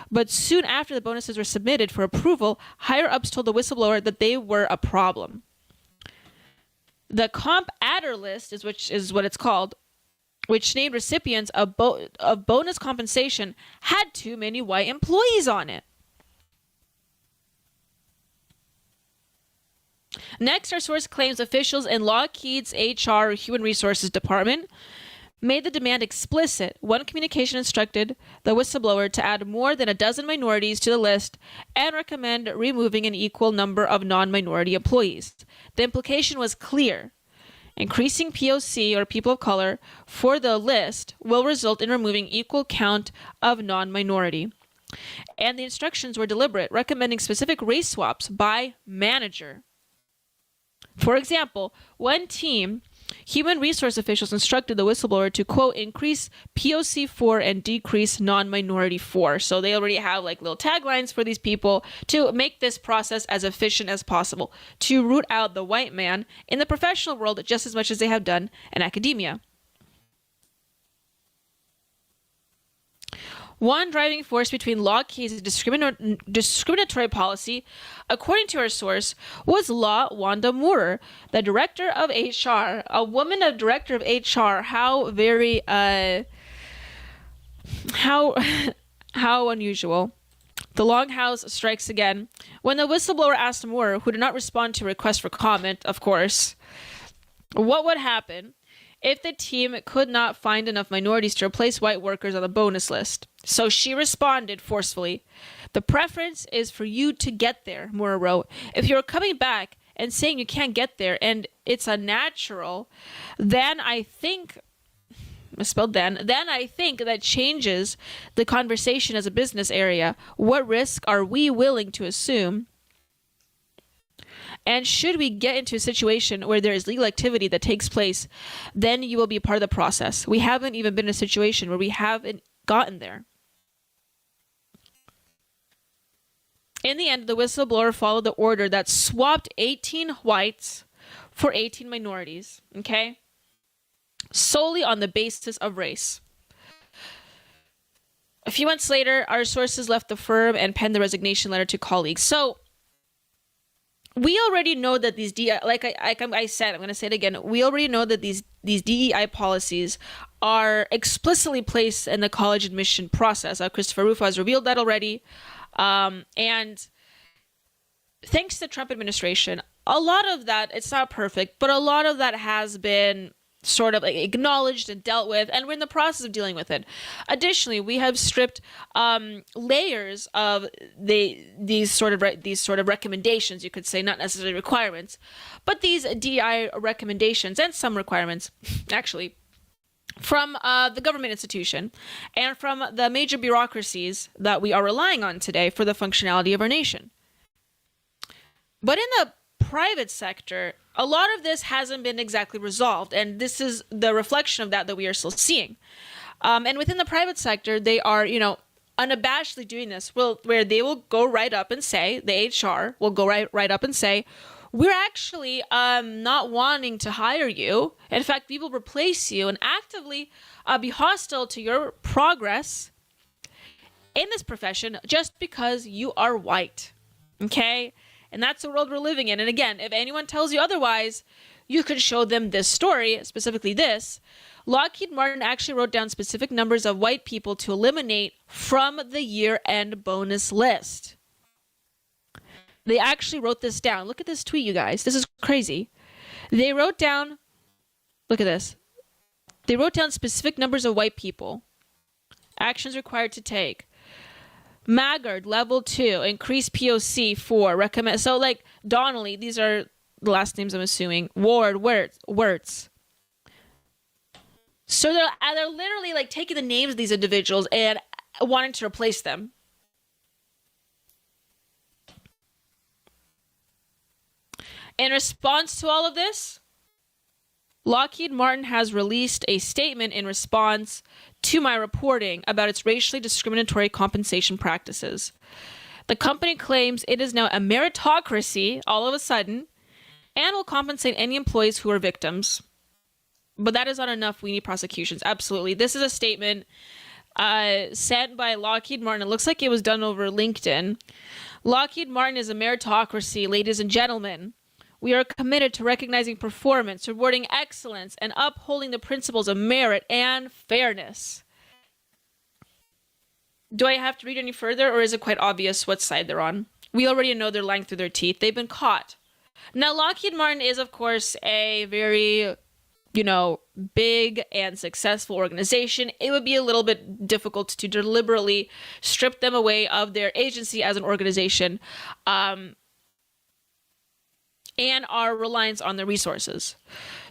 But soon after the bonuses were submitted for approval, higher-ups told the whistleblower that they were a problem. The Comp Adder list, which is what it's called, which named recipients of bonus compensation, had too many white employees on it. Next, our source claims officials in Lockheed's HR, Human Resources Department, made the demand explicit. One communication instructed the whistleblower to add more than a dozen minorities to the list and recommend removing an equal number of non-minority employees. The implication was clear. Increasing POC, or people of color, for the list will result in removing equal count of non-minority. And the instructions were deliberate, recommending specific race swaps by manager. For example, one team, human resource officials instructed the whistleblower to, quote, increase POC 4 and decrease non-minority 4. So they already have like little taglines for these people to make this process as efficient as possible, to root out the white man in the professional world just as much as they have done in academia. One driving force between Lockheed's discriminatory policy, according to our source, was Wanda Moorer, the director of HR. A woman, a director of HR. How very, how unusual. The Longhouse strikes again. When the whistleblower asked Moorer, who did not respond to a request for comment, of course, what would happen if the team could not find enough minorities to replace white workers on the bonus list. So she responded forcefully. The preference is for you to get there, Moorer wrote. If you're coming back and saying you can't get there and it's unnatural, then I think that changes the conversation as a business area. What risk are we willing to assume? And should we get into a situation where there is legal activity that takes place, then you will be part of the process. We haven't even been in a situation where we haven't gotten there. In the end, the whistleblower followed the order that swapped 18 whites for 18 minorities, okay? Solely on the basis of race. A few months later, our sources left the firm and penned the resignation letter to colleagues. So, we already know that these like I said, I'm going to say it again. We already know that these DEI policies are explicitly placed in the college admission process. Christopher Rufo has revealed that already. And thanks to the Trump administration, a lot of that, it's not perfect, but a lot of that has been sort of acknowledged and dealt with, and we're in the process of dealing with it. Additionally, we have stripped layers of these sort of recommendations, you could say, not necessarily requirements, but these DI recommendations and some requirements, actually, from the government institution and from the major bureaucracies that we are relying on today for the functionality of our nation. But in the private sector, a lot of this hasn't been exactly resolved, and this is the reflection of that we are still seeing. And within the private sector, they are, unabashedly doing this, where they will go right up and say, the HR will go right up and say, we're actually not wanting to hire you. In fact, we will replace you and actively be hostile to your progress in this profession just because you are white. Okay? And that's the world we're living in. And again, if anyone tells you otherwise, you can show them this story, specifically this. Lockheed Martin actually wrote down specific numbers of white people to eliminate from the year-end bonus list. They actually wrote this down. Look at this tweet, you guys. This is crazy. They wrote down, look at this. They wrote down specific numbers of white people. Actions required to take. Maggard, level 2, increase POC 4, recommend. So like Donnelly, these are the last names I'm assuming. Ward, Wirtz. So they're literally like taking the names of these individuals and wanting to replace them. In response to all of this, Lockheed Martin has released a statement in response to my reporting about its racially discriminatory compensation practices. The company claims it is now a meritocracy all of a sudden and will compensate any employees who are victims. But that is not enough. We need prosecutions. Absolutely. This is a statement sent by Lockheed Martin. It looks like it was done over LinkedIn. Lockheed Martin is a meritocracy, ladies and gentlemen. We are committed to recognizing performance, rewarding excellence, and upholding the principles of merit and fairness. Do I have to read any further, or is it quite obvious what side they're on? We already know they're lying through their teeth. They've been caught. Now, Lockheed Martin is, of course, a very, big and successful organization. It would be a little bit difficult to deliberately strip them away of their agency as an organization. And our reliance on the resources.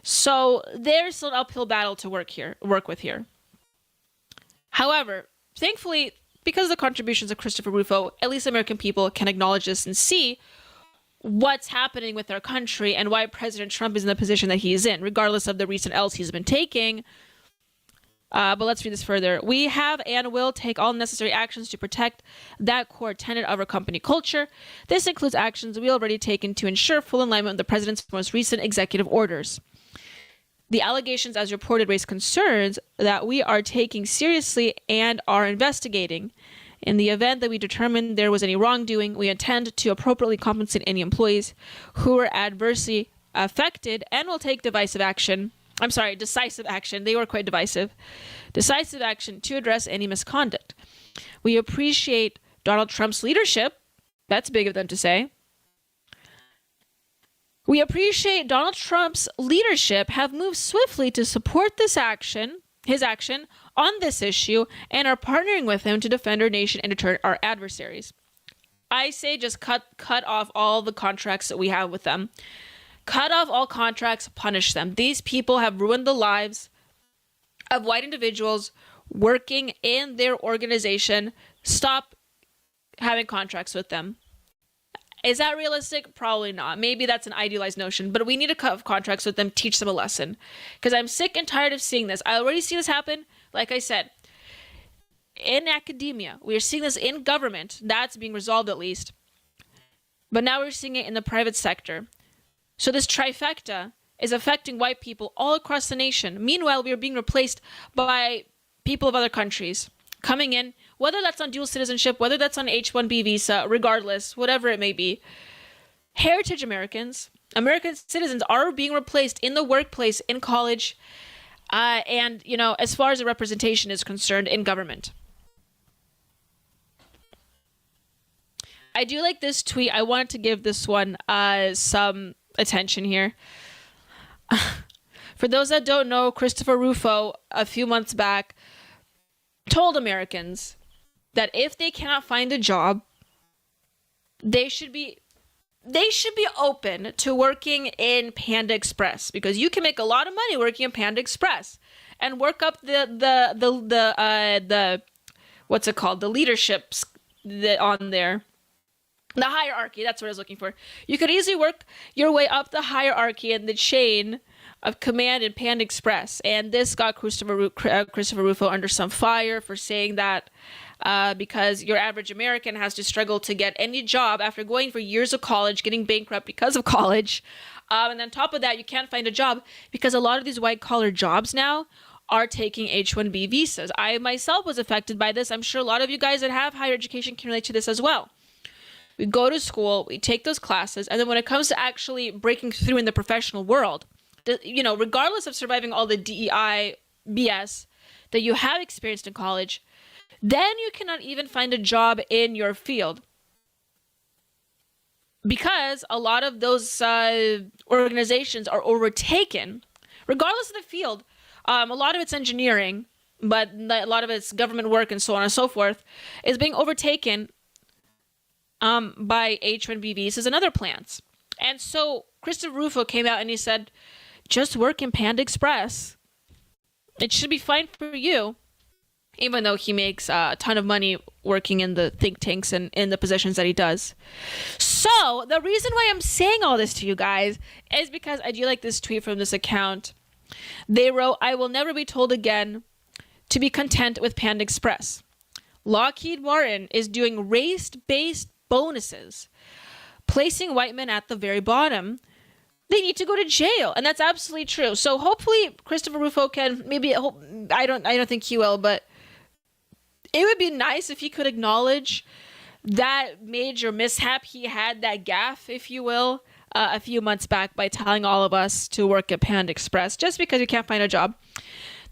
So there's still an uphill battle to work with here. However, thankfully, because of the contributions of Christopher Rufo, at least American people can acknowledge this and see what's happening with our country and why President Trump is in the position that he is in, regardless of the recent L's he's been taking. But let's read this further. We have and will take all necessary actions to protect that core tenet of our company culture. This includes actions we already taken to ensure full alignment with the president's most recent executive orders. The allegations as reported raise concerns that we are taking seriously and are investigating. In the event that we determine there was any wrongdoing, we intend to appropriately compensate any employees who were adversely affected and will take decisive action. They were quite divisive. Decisive action to address any misconduct. We appreciate Donald Trump's leadership. That's big of them to say. We appreciate Donald Trump's leadership have moved swiftly to support his action on this issue and are partnering with him to defend our nation and deter our adversaries. I say just cut off all the contracts that we have with them. Cut off all contracts, punish them. These people have ruined the lives of white individuals working in their organization. Stop having contracts with them. Is that realistic? Probably not. Maybe that's an idealized notion, but we need to cut contracts with them, teach them a lesson. Because I'm sick and tired of seeing this. I already see this happen, like I said, in academia. We are seeing this in government. That's being resolved at least. But now we're seeing it in the private sector. So this trifecta is affecting white people all across the nation. Meanwhile, we are being replaced by people of other countries coming in, whether that's on dual citizenship, whether that's on H-1B visa, regardless, whatever it may be. Heritage American citizens are being replaced in the workplace, in college, and, as far as the representation is concerned in government. I do like this tweet. I wanted to give this one some attention here. For those that don't know, Christopher Rufo, a few months back, told Americans that if they cannot find a job, they should be open to working in Panda Express, because you can make a lot of money working in Panda Express and work up the what's it called, the leaderships on there. The hierarchy, that's what I was looking for. You could easily work your way up the hierarchy and the chain of command in Panda Express. And this got Christopher Rufo under some fire for saying that because your average American has to struggle to get any job after going for years of college, getting bankrupt because of college. And on top of that, you can't find a job because a lot of these white-collar jobs now are taking H-1B visas. I myself was affected by this. I'm sure a lot of you guys that have higher education can relate to this as well. We go to school, we take those classes, and then when it comes to actually breaking through in the professional world, regardless of surviving all the DEI BS that you have experienced in college, then you cannot even find a job in your field. Because a lot of those organizations are overtaken, regardless of the field. A lot of it's engineering, but a lot of it's government work and so on and so forth, is being overtaken by H-1B visas and other plans. And so Christopher Rufo came out and he said, just work in Panda Express. It should be fine for you. even though he makes a ton of money working in the think tanks and in the positions that he does. So the reason why I'm saying all this to you guys is because I do like this tweet from this account. They wrote, "I will never be told again to be content with Panda Express. Lockheed Martin is doing race-based bonuses, placing white men at the very bottom. They need to go to jail." And that's absolutely true. So hopefully Christopher Rufo can, maybe, I don't think he will, but it would be nice if he could acknowledge that major mishap he had, that gaffe, if you will, a few months back by telling all of us to work at Panda Express just because we can't find a job.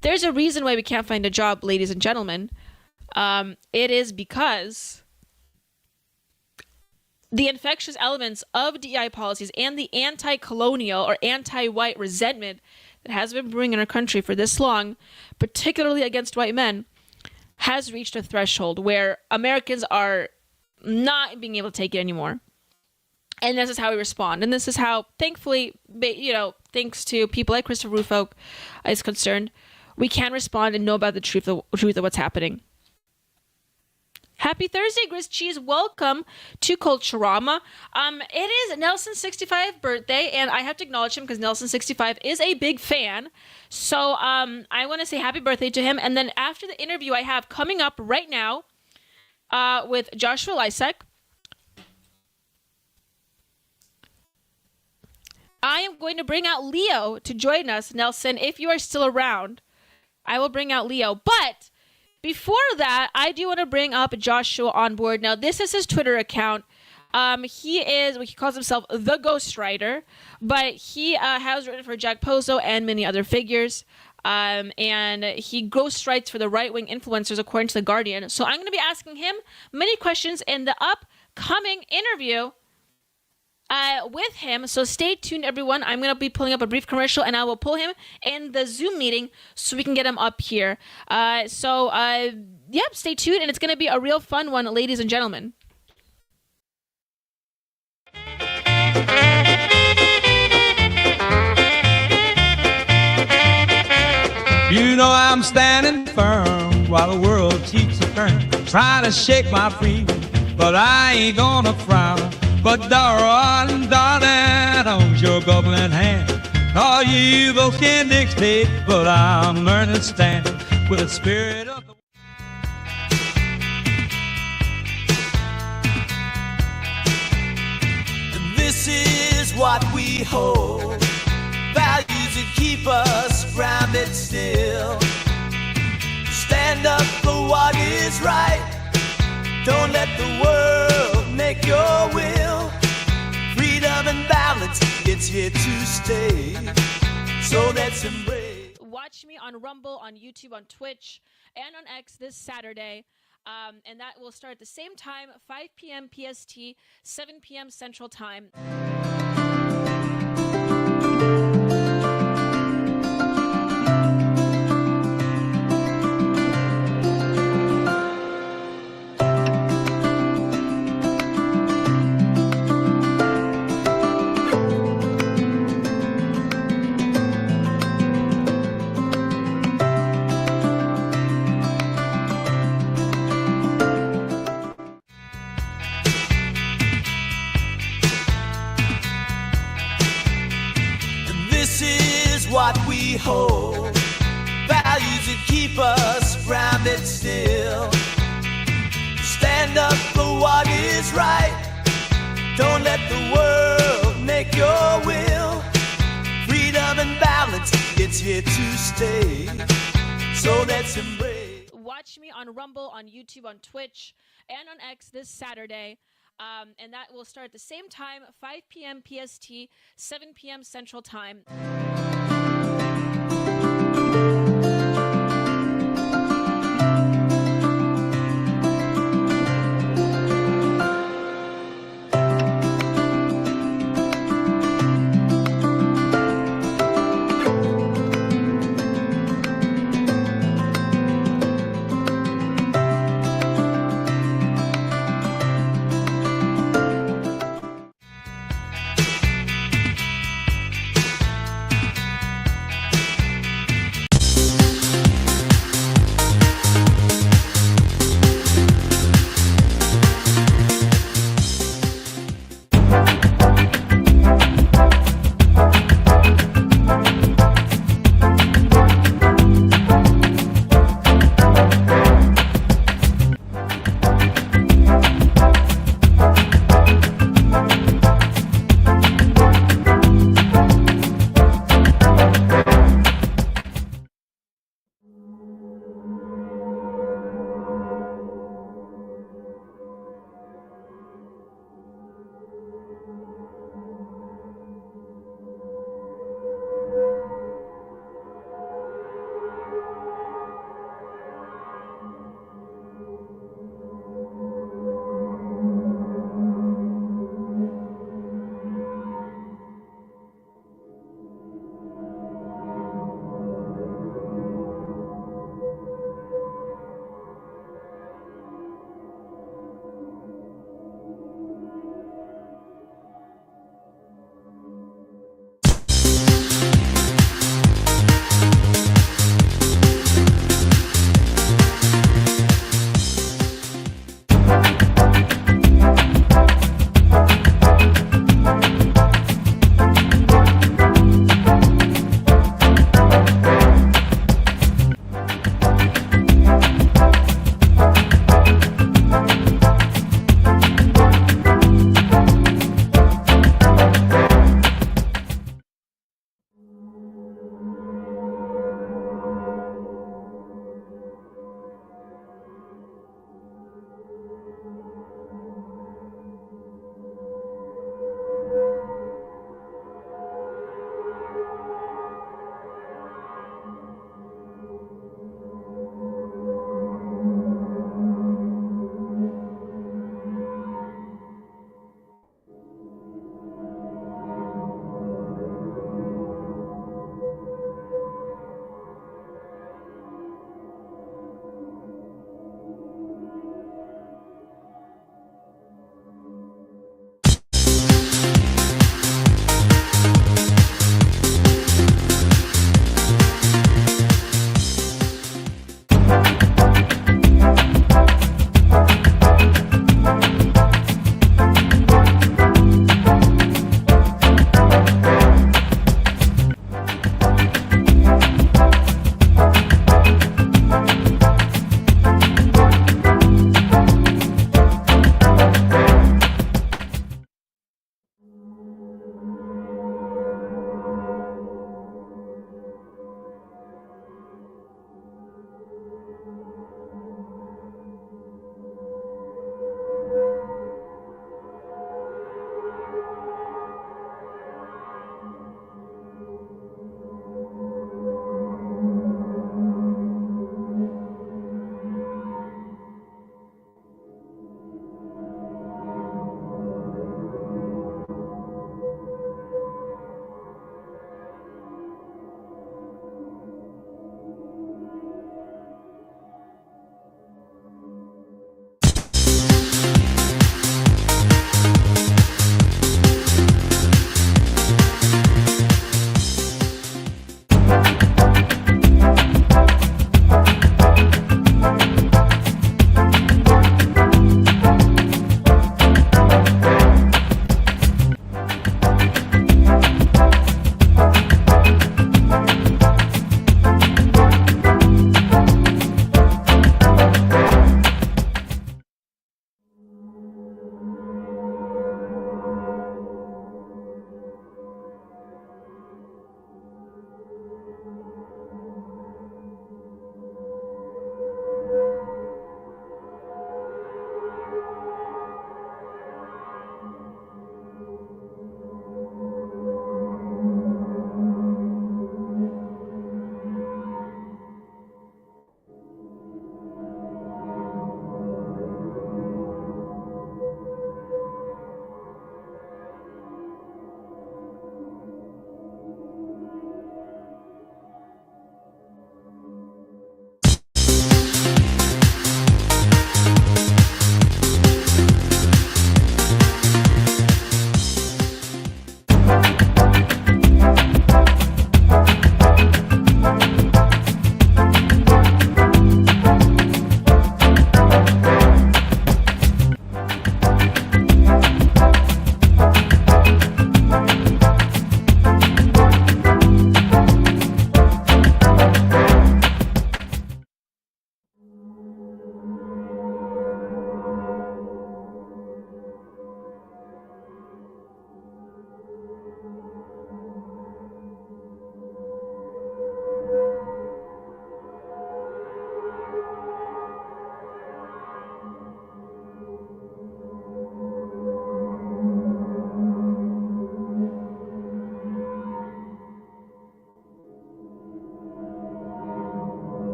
There's a reason why we can't find a job, ladies and gentlemen. It is because the infectious elements of DEI policies and the anti-colonial or anti-white resentment that has been brewing in our country for this long, particularly against white men, has reached a threshold where Americans are not being able to take it anymore. And this is how we respond. And this is how, thankfully, thanks to people like Christopher Rufo is concerned, we can respond and know about the truth of what's happening. Happy Thursday, Grist Cheese. Welcome to Culturama. It is Nelson's 65th birthday, and I have to acknowledge him because Nelson 65 is a big fan. So I want to say happy birthday to him. And then after the interview I have coming up right now with Joshua Lisec, I am going to bring out Leo to join us. Nelson, if you are still around, I will bring out Leo. But before that, I do want to bring up Joshua on board. Now, this is his Twitter account. He calls himself the Ghostwriter, but he has written for Jack Pozo and many other figures. And he ghostwrites for the right-wing influencers, according to The Guardian. So I'm going to be asking him many questions in the upcoming interview with him. So stay tuned, everyone. I'm going to be pulling up a brief commercial, and I will pull him in the Zoom meeting so we can get him up here. Stay tuned, and it's going to be a real fun one, ladies and gentlemen. You know I'm standing firm while the world keeps a turn, trying to shake my freedom, but I ain't gonna frown. But darling, hold your goblin hand. All you evil can dictate, but I'm learning to stand with the spirit of the... This is what we hold, values that keep us grounded still. Stand up for what is right, don't let the world make your will. Freedom and balance, it's here to stay, so let's embrace. Watch me on Rumble, on YouTube, on Twitch, and on X this Saturday. And that will start at the same time, 5 p.m. PST, 7 p.m. Central Time. What we hold, values that keep us grounded still. Stand up for what is right, don't let the world make your will. Freedom and balance, it's here to stay, so let's embrace. Watch me on Rumble, on YouTube, on Twitch, and on X this Saturday. And that will start at the same time, 5 p.m. PST, 7 p.m. Central Time.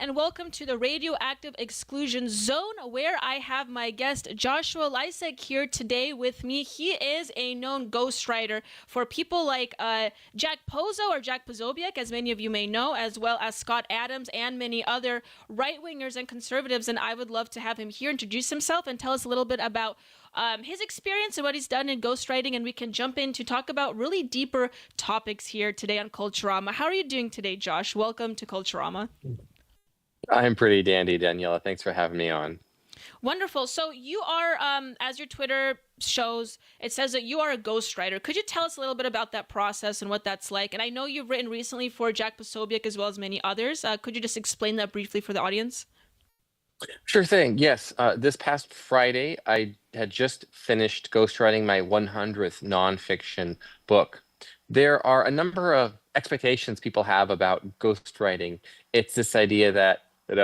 and welcome to the Radioactive Exclusion Zone, where I have my guest Joshua Lisec here today with me. He is a known ghostwriter for people like Jack Pozo or Jack Pozobiec, as many of you may know, as well as Scott Adams and many other right-wingers and conservatives, and I would love to have him here introduce himself and tell us a little bit about his experience and what he's done in ghostwriting, and we can jump in to talk about really deeper topics here today on Culturama. How are you doing today, Josh? Welcome to Culturama. I'm pretty dandy, Daniela. Thanks for having me on. Wonderful. So you are, as your Twitter shows, it says that you are a ghostwriter. Could you tell us a little bit about that process and what that's like? And I know you've written recently for Jack Posobiec as well as many others. Could you just explain that briefly for the audience? Sure thing. Yes. This past Friday, I had just finished ghostwriting my 100th nonfiction book. There are a number of expectations people have about ghostwriting. It's this idea that,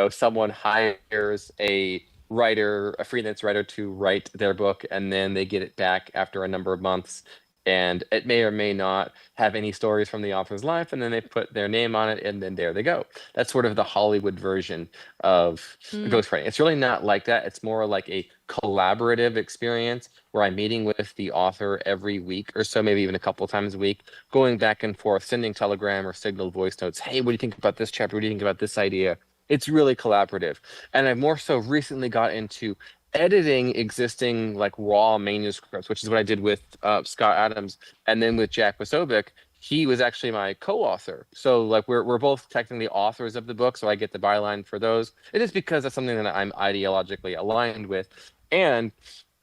someone hires a writer, a freelance writer, to write their book, and then they get it back after a number of months. And it may or may not have any stories from the author's life, and then they put their name on it, and then there they go. That's sort of the Hollywood version of ghostwriting. It's really not like that. It's more like a collaborative experience where I'm meeting with the author every week or so, maybe even a couple of times a week, going back and forth, sending Telegram or Signal voice notes. Hey, what do you think about this chapter? What do you think about this idea? It's really collaborative. And I've more so recently got into editing existing like raw manuscripts, which is what I did with Scott Adams, and then with Jack Posobiec. He was actually my co-author, so like we're both technically authors of the book, so I get the byline for those. It is because that's something that I'm ideologically aligned with, and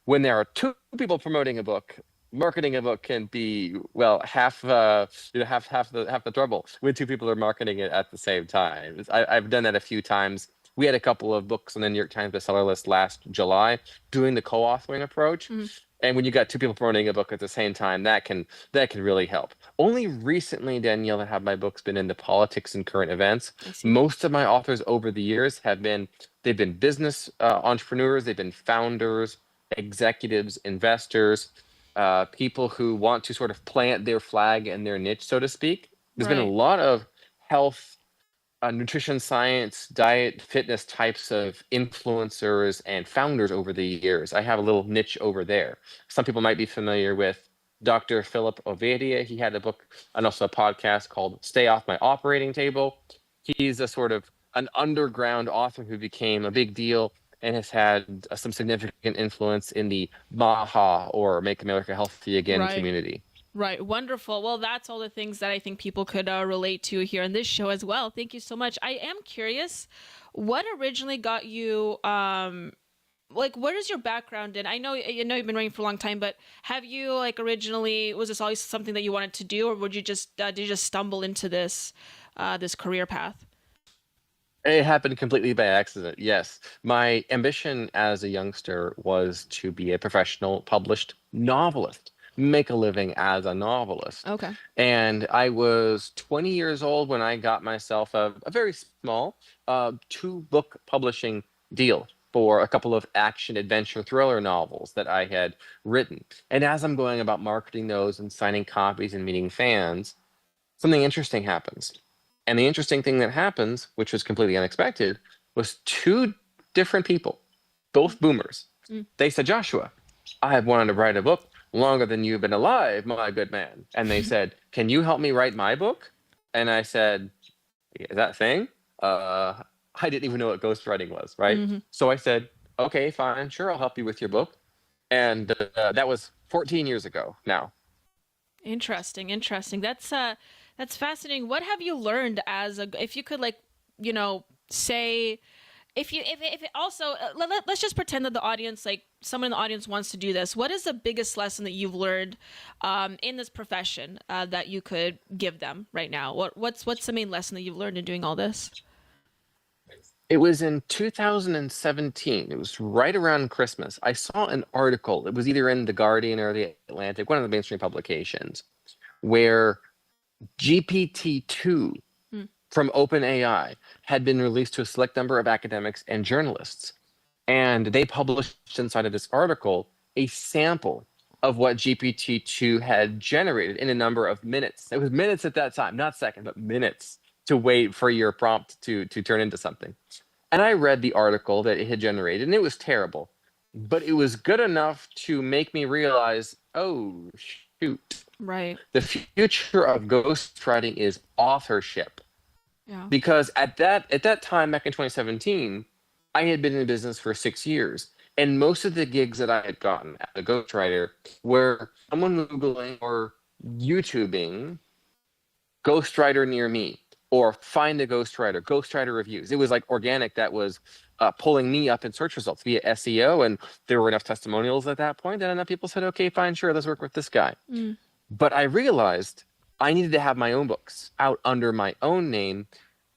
when there are two people promoting a book, marketing a book can be half the trouble when two people are marketing it at the same time. I've done that a few times. We had a couple of books on the New York Times bestseller list last July doing the co-authoring approach. And when you got two people promoting a book at the same time, that can really help. Only recently, Danielle, have my books been into politics and current events. Most of my authors over the years they've been business entrepreneurs, they've been founders, executives, investors, people who want to sort of plant their flag and their niche, so to speak. There's been a lot of health, nutrition science, diet, fitness types of influencers and founders over the years. I have a little niche over there. Some people might be familiar with Dr. Philip Ovadia. He had a book and also a podcast called Stay Off My Operating Table. He's a sort of an underground author who became a big deal and has had some significant influence in the MAHA, or Make America Healthy Again, community. Right. Wonderful. Well, that's all the things that I think people could relate to here in this show as well. Thank you so much. I am curious, what originally got you, what is your background in? I know you've been writing for a long time, but have you originally, was this always something that you wanted to do, or did you just stumble into this career path? It happened completely by accident, yes. My ambition as a youngster was to be a professional published novelist, make a living as a novelist. Okay. And I was 20 years old when I got myself a very small 2-book publishing deal for a couple of action adventure thriller novels that I had written. And as I'm going about marketing those and signing copies and meeting fans, something interesting happens. And the interesting thing that happens, which was completely unexpected, was 2 different people, both boomers. They said, Joshua, I have wanted to write a book longer than you've been alive, my good man. And they said, can you help me write my book? And I said, is that a thing? I didn't even know what ghostwriting was, right? So I said, okay, fine, sure, I'll help you with your book. And that was 14 years ago now. Interesting. That's fascinating. What have you learned if you could say, if it also, let's just pretend that the audience, someone in the audience wants to do this. What is the biggest lesson that you've learned in this profession that you could give them right now? What's the main lesson that you've learned in doing all this? It was in 2017. It was right around Christmas. I saw an article. It was either in The Guardian or The Atlantic, one of the mainstream publications, where GPT-2 from OpenAI had been released to a select number of academics and journalists. And they published inside of this article a sample of what GPT-2 had generated in a number of minutes. It was minutes at that time, not seconds, but minutes. to wait for your prompt to turn into something. And I read the article that it had generated, and it was terrible, but it was good enough to make me realize, oh shoot, Right. the future of ghostwriting is authorship. Yeah. Because at that time, back in 2017, I had been in business for 6 years, and most of the gigs that I had gotten as a ghostwriter were someone Googling or YouTubing ghostwriter near me, or find a ghostwriter reviews. It was like organic that was pulling me up in search results via SEO, and there were enough testimonials at that point that enough people said, okay, fine, sure, let's work with this guy. Mm. But I realized I needed to have my own books out under my own name,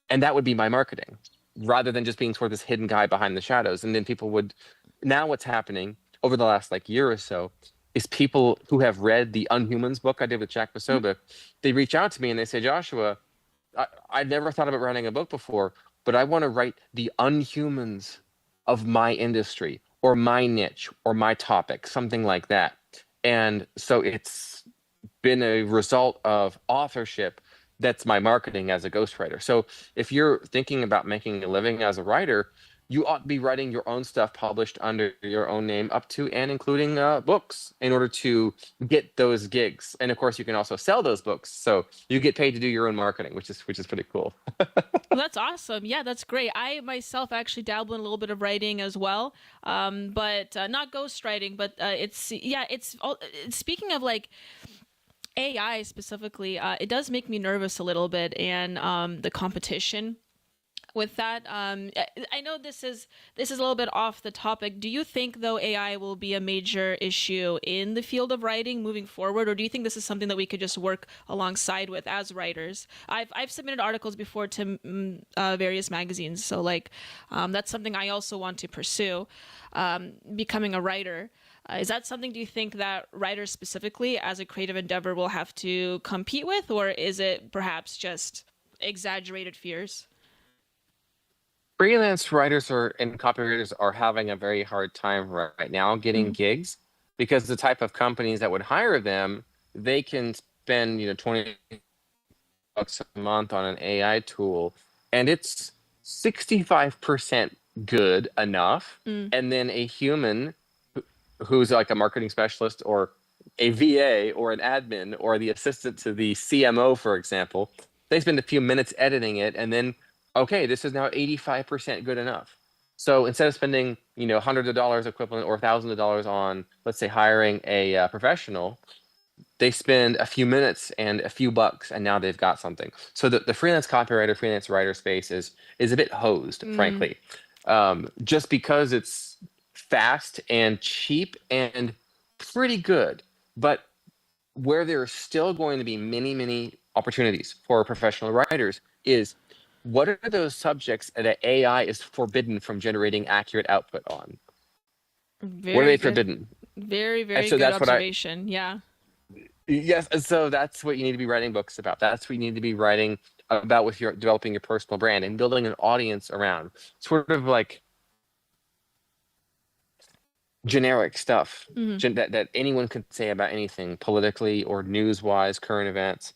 and that would be my marketing, rather than just being sort of this hidden guy behind the shadows. And then people would, now what's happening over the last like year or so is people who have read the Unhumans book I did with Jack Posobiec, they reach out to me and they say, Joshua, I'd never thought about writing a book before, but I want to write the Unhumans of my industry or my niche or my topic, something like that. And so it's been a result of authorship that's my marketing as a ghostwriter. So if you're thinking about making a living as a writer, you ought to be writing your own stuff published under your own name up to and including books in order to get those gigs. And of course, you can also sell those books. So you get paid to do your own marketing, which is pretty cool. Well, that's awesome. Yeah, that's great. I myself actually dabble in a little bit of writing as well, but not ghostwriting. But it's speaking of like AI specifically, it does make me nervous a little bit, and the competition with that. I know this is a little bit off the topic. Do you think though AI will be a major issue in the field of writing moving forward, or do you think this is something that we could just work alongside with as writers? I've submitted articles before to various magazines, so like that's something I also want to pursue, becoming a writer. Is that something, do you think, that writers specifically as a creative endeavor will have to compete with, or is it perhaps just exaggerated fears? Freelance writers and copywriters are having a very hard time right now getting gigs, because the type of companies that would hire them, they can spend $20 a month on an AI tool, and it's 65% good enough, and then a human who's like a marketing specialist or a VA or an admin or the assistant to the CMO, for example, they spend a few minutes editing it, and then okay, this is now 85% good enough. So instead of spending, hundreds of dollars equivalent or thousands of dollars on, let's say, hiring a professional, they spend a few minutes and a few bucks, and now they've got something. So the freelance copywriter, freelance writer space is a bit hosed, frankly, just because it's fast and cheap and pretty good. But where there are still going to be many, many opportunities for professional writers is, what are those subjects that AI is forbidden from generating accurate output on? What are they forbidden? Very, very good observation. Yeah. Yes, and so that's what you need to be writing books about. That's what you need to be writing about with your developing your personal brand and building an audience around. Sort of like generic stuff that anyone could say about anything, politically or news-wise, current events.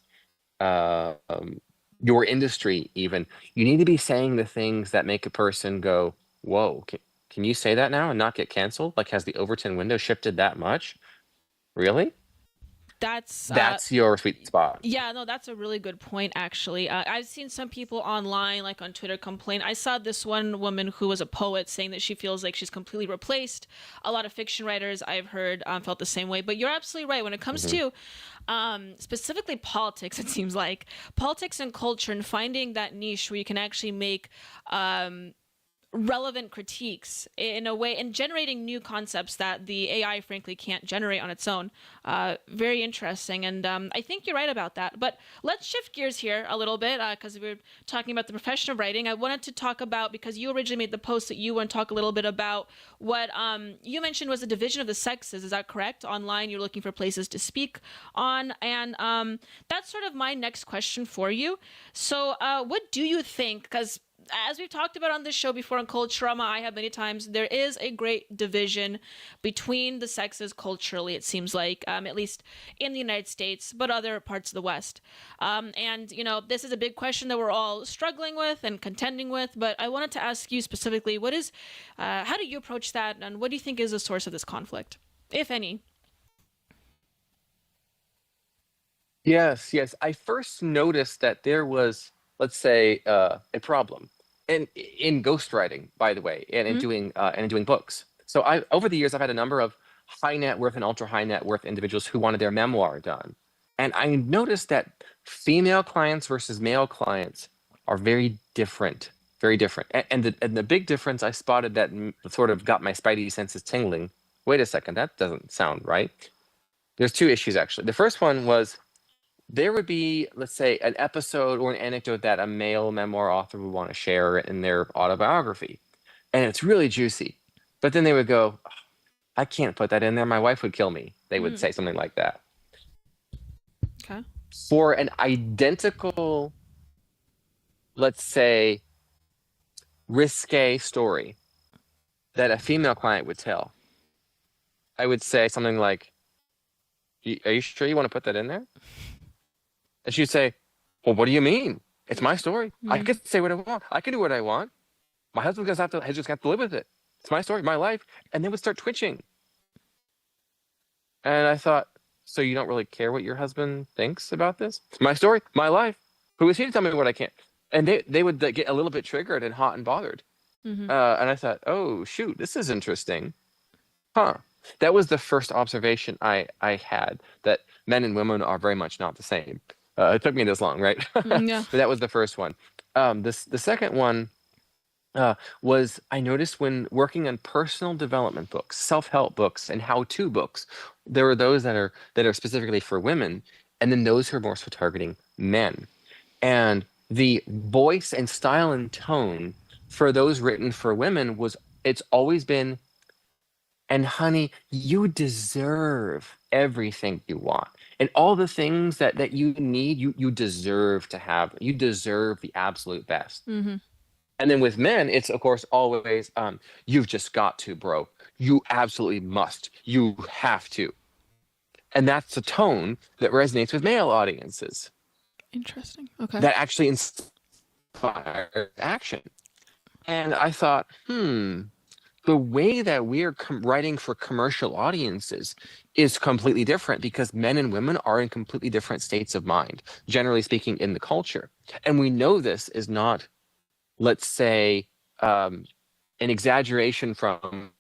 Your industry, even. You need to be saying the things that make a person go, whoa, can you say that now and not get canceled? Like, has the Overton window shifted that much? Really? That's your sweet spot. Yeah, no, that's a really good point, actually. I've seen some people online, like on Twitter, complain. I saw this one woman who was a poet saying that she feels like she's completely replaced. A lot of fiction writers I've heard felt the same way. But you're absolutely right. When it comes to specifically politics, it seems like politics and culture, and finding that niche where you can actually make relevant critiques in a way, and generating new concepts that the AI frankly can't generate on its own. Very interesting, and I think you're right about that. But let's shift gears here a little bit, because we're talking about the profession of writing. I wanted to talk about, because you originally made the post that you want to talk a little bit about what you mentioned was the division of the sexes. Is that correct? Online, you're looking for places to speak on, and that's sort of my next question for you. So what do you think, because as we've talked about on this show before on Culturama, I have many times, there is a great division between the sexes culturally, it seems like, at least in the United States, but other parts of the West. And, you know, this is a big question that we're all struggling with and contending with, but I wanted to ask you specifically, how do you approach that, and what do you think is the source of this conflict, if any? Yes, yes. I first noticed that there was, let's say, a problem, and in ghostwriting, by the way, and in doing books. So over the years, I've had a number of high net worth and ultra high net worth individuals who wanted their memoir done, and I noticed that female clients versus male clients are very different, very different. And the big difference I spotted that sort of got my spidey senses tingling. Wait a second, that doesn't sound right. There's two issues actually. The first one was, there would be, let's say, an episode or an anecdote that a male memoir author would want to share in their autobiography. And it's really juicy. But then they would go, I can't put that in there. My wife would kill me. They would say something like that. Okay. For an identical, let's say, risque story that a female client would tell, I would say something like, are you sure you want to put that in there? And she'd say, well, what do you mean? It's my story. I can say what I want. I can do what I want. My husband's just have to live with it. It's my story, my life. And they would start twitching. And I thought, so you don't really care what your husband thinks about this? It's my story, my life. Who is he to tell me what I can't? And they would get a little bit triggered and hot and bothered. And I thought, oh, shoot, this is interesting. Huh. That was the first observation I had, that men and women are very much not the same. It took me this long, right? Yeah. But that was the first one. The second one was, I noticed when working on personal development books, self-help books, and how-to books, there are those that are specifically for women, and then those who are more so targeting men. And the voice and style and tone for those written for women it's always been, and honey, you deserve everything you want. And all the things that you need, you deserve to have. You deserve the absolute best. And then with men, it's, of course, always, you've just got to, bro. You absolutely must. You have to. And that's a tone that resonates with male audiences. Interesting. Okay. That actually inspires action. And I thought, the way that we're writing for commercial audiences is completely different, because men and women are in completely different states of mind, generally speaking, in the culture. And we know this is not, let's say, an exaggeration from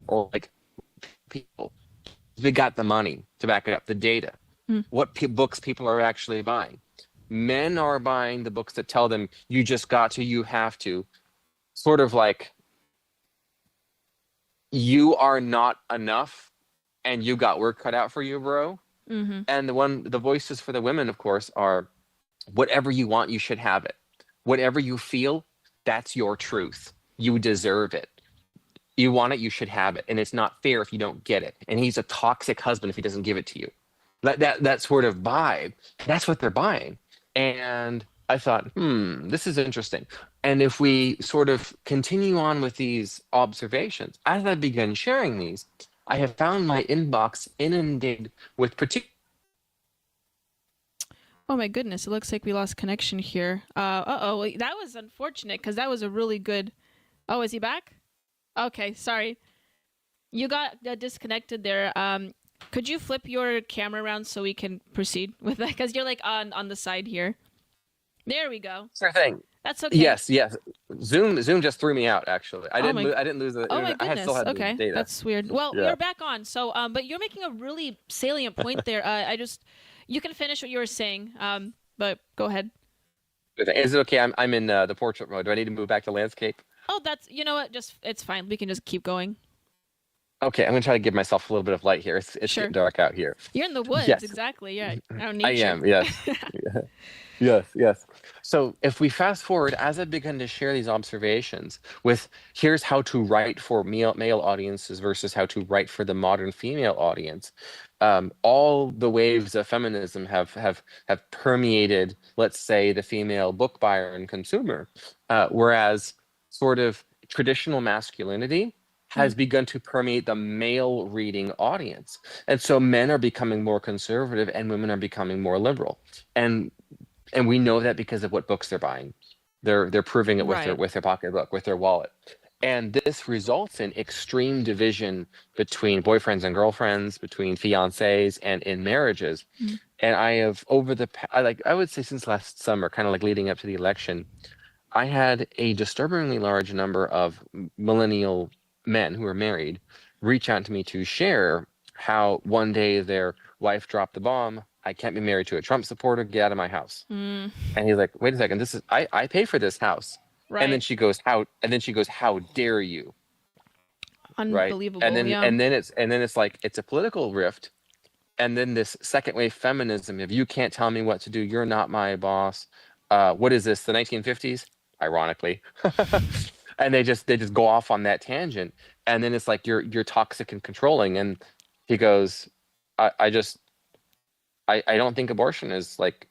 or like people. They got the money to back it up, the data, what books people are actually buying. Men are buying the books that tell them, you just got to, you have to, sort of like, you are not enough and you got work cut out for you, bro. And the voices for the women, of course, are, whatever you want, you should have it. Whatever you feel, that's your truth. You deserve it. You want it, you should have it. And it's not fair if you don't get it. And he's a toxic husband if he doesn't give it to you. That sort of vibe, that's what they're buying. And I thought, this is interesting. And if we sort of continue on with these observations, as I began sharing these, I have found my inbox inundated with particular. Oh my goodness, it looks like we lost connection here. Uh-oh, that was unfortunate, because that was a really good... Oh, is he back? Okay, sorry. You got disconnected there. Could you flip your camera around so we can proceed with that? Because you're like on the side here. There we go. Sure thing. That's okay. Yes. Zoom just threw me out, actually. I didn't lose the... Oh my goodness. I still had okay, the data. that's weird. Well, Yeah. you're back on. So, but you're making a really salient point there. You can finish what you were saying, but go ahead. Is it okay? I'm in the portrait mode. Do I need to move back to landscape? Oh, you know what? It's fine. We can just keep going. Okay, I'm going to try to give myself a little bit of light here. It's Sure. getting dark out here. You're in the woods, Yes. exactly. Yeah, out in nature. I am, yes. Yes. So if we fast forward, as I've begun to share these observations with here's how to write for male audiences versus how to write for the modern female audience, all the waves of feminism have permeated, let's say, the female book buyer and consumer, whereas sort of traditional masculinity has begun to permeate the male reading audience. And so men are becoming more conservative and women are becoming more liberal. And we know that because of what books they're buying. They're proving it with their pocketbook, with their wallet. And this results in extreme division between boyfriends and girlfriends, between fiancés, and in marriages. And I have I would say since last summer, kind of like leading up to the election, I had a disturbingly large number of millennial men who are married reach out to me to share how one day their wife dropped the bomb. I can't be married to a Trump supporter. Get out of my house. And he's like, wait a second. This is I pay for this house. Right. And then she goes, how dare you? Unbelievable. Right. And then yeah. it's like it's a political rift. And then this second wave feminism, if you can't tell me what to do, you're not my boss. What is this? The 1950s? Ironically. And they just go off on that tangent. And then it's like you're toxic and controlling. And he goes, I don't think abortion is like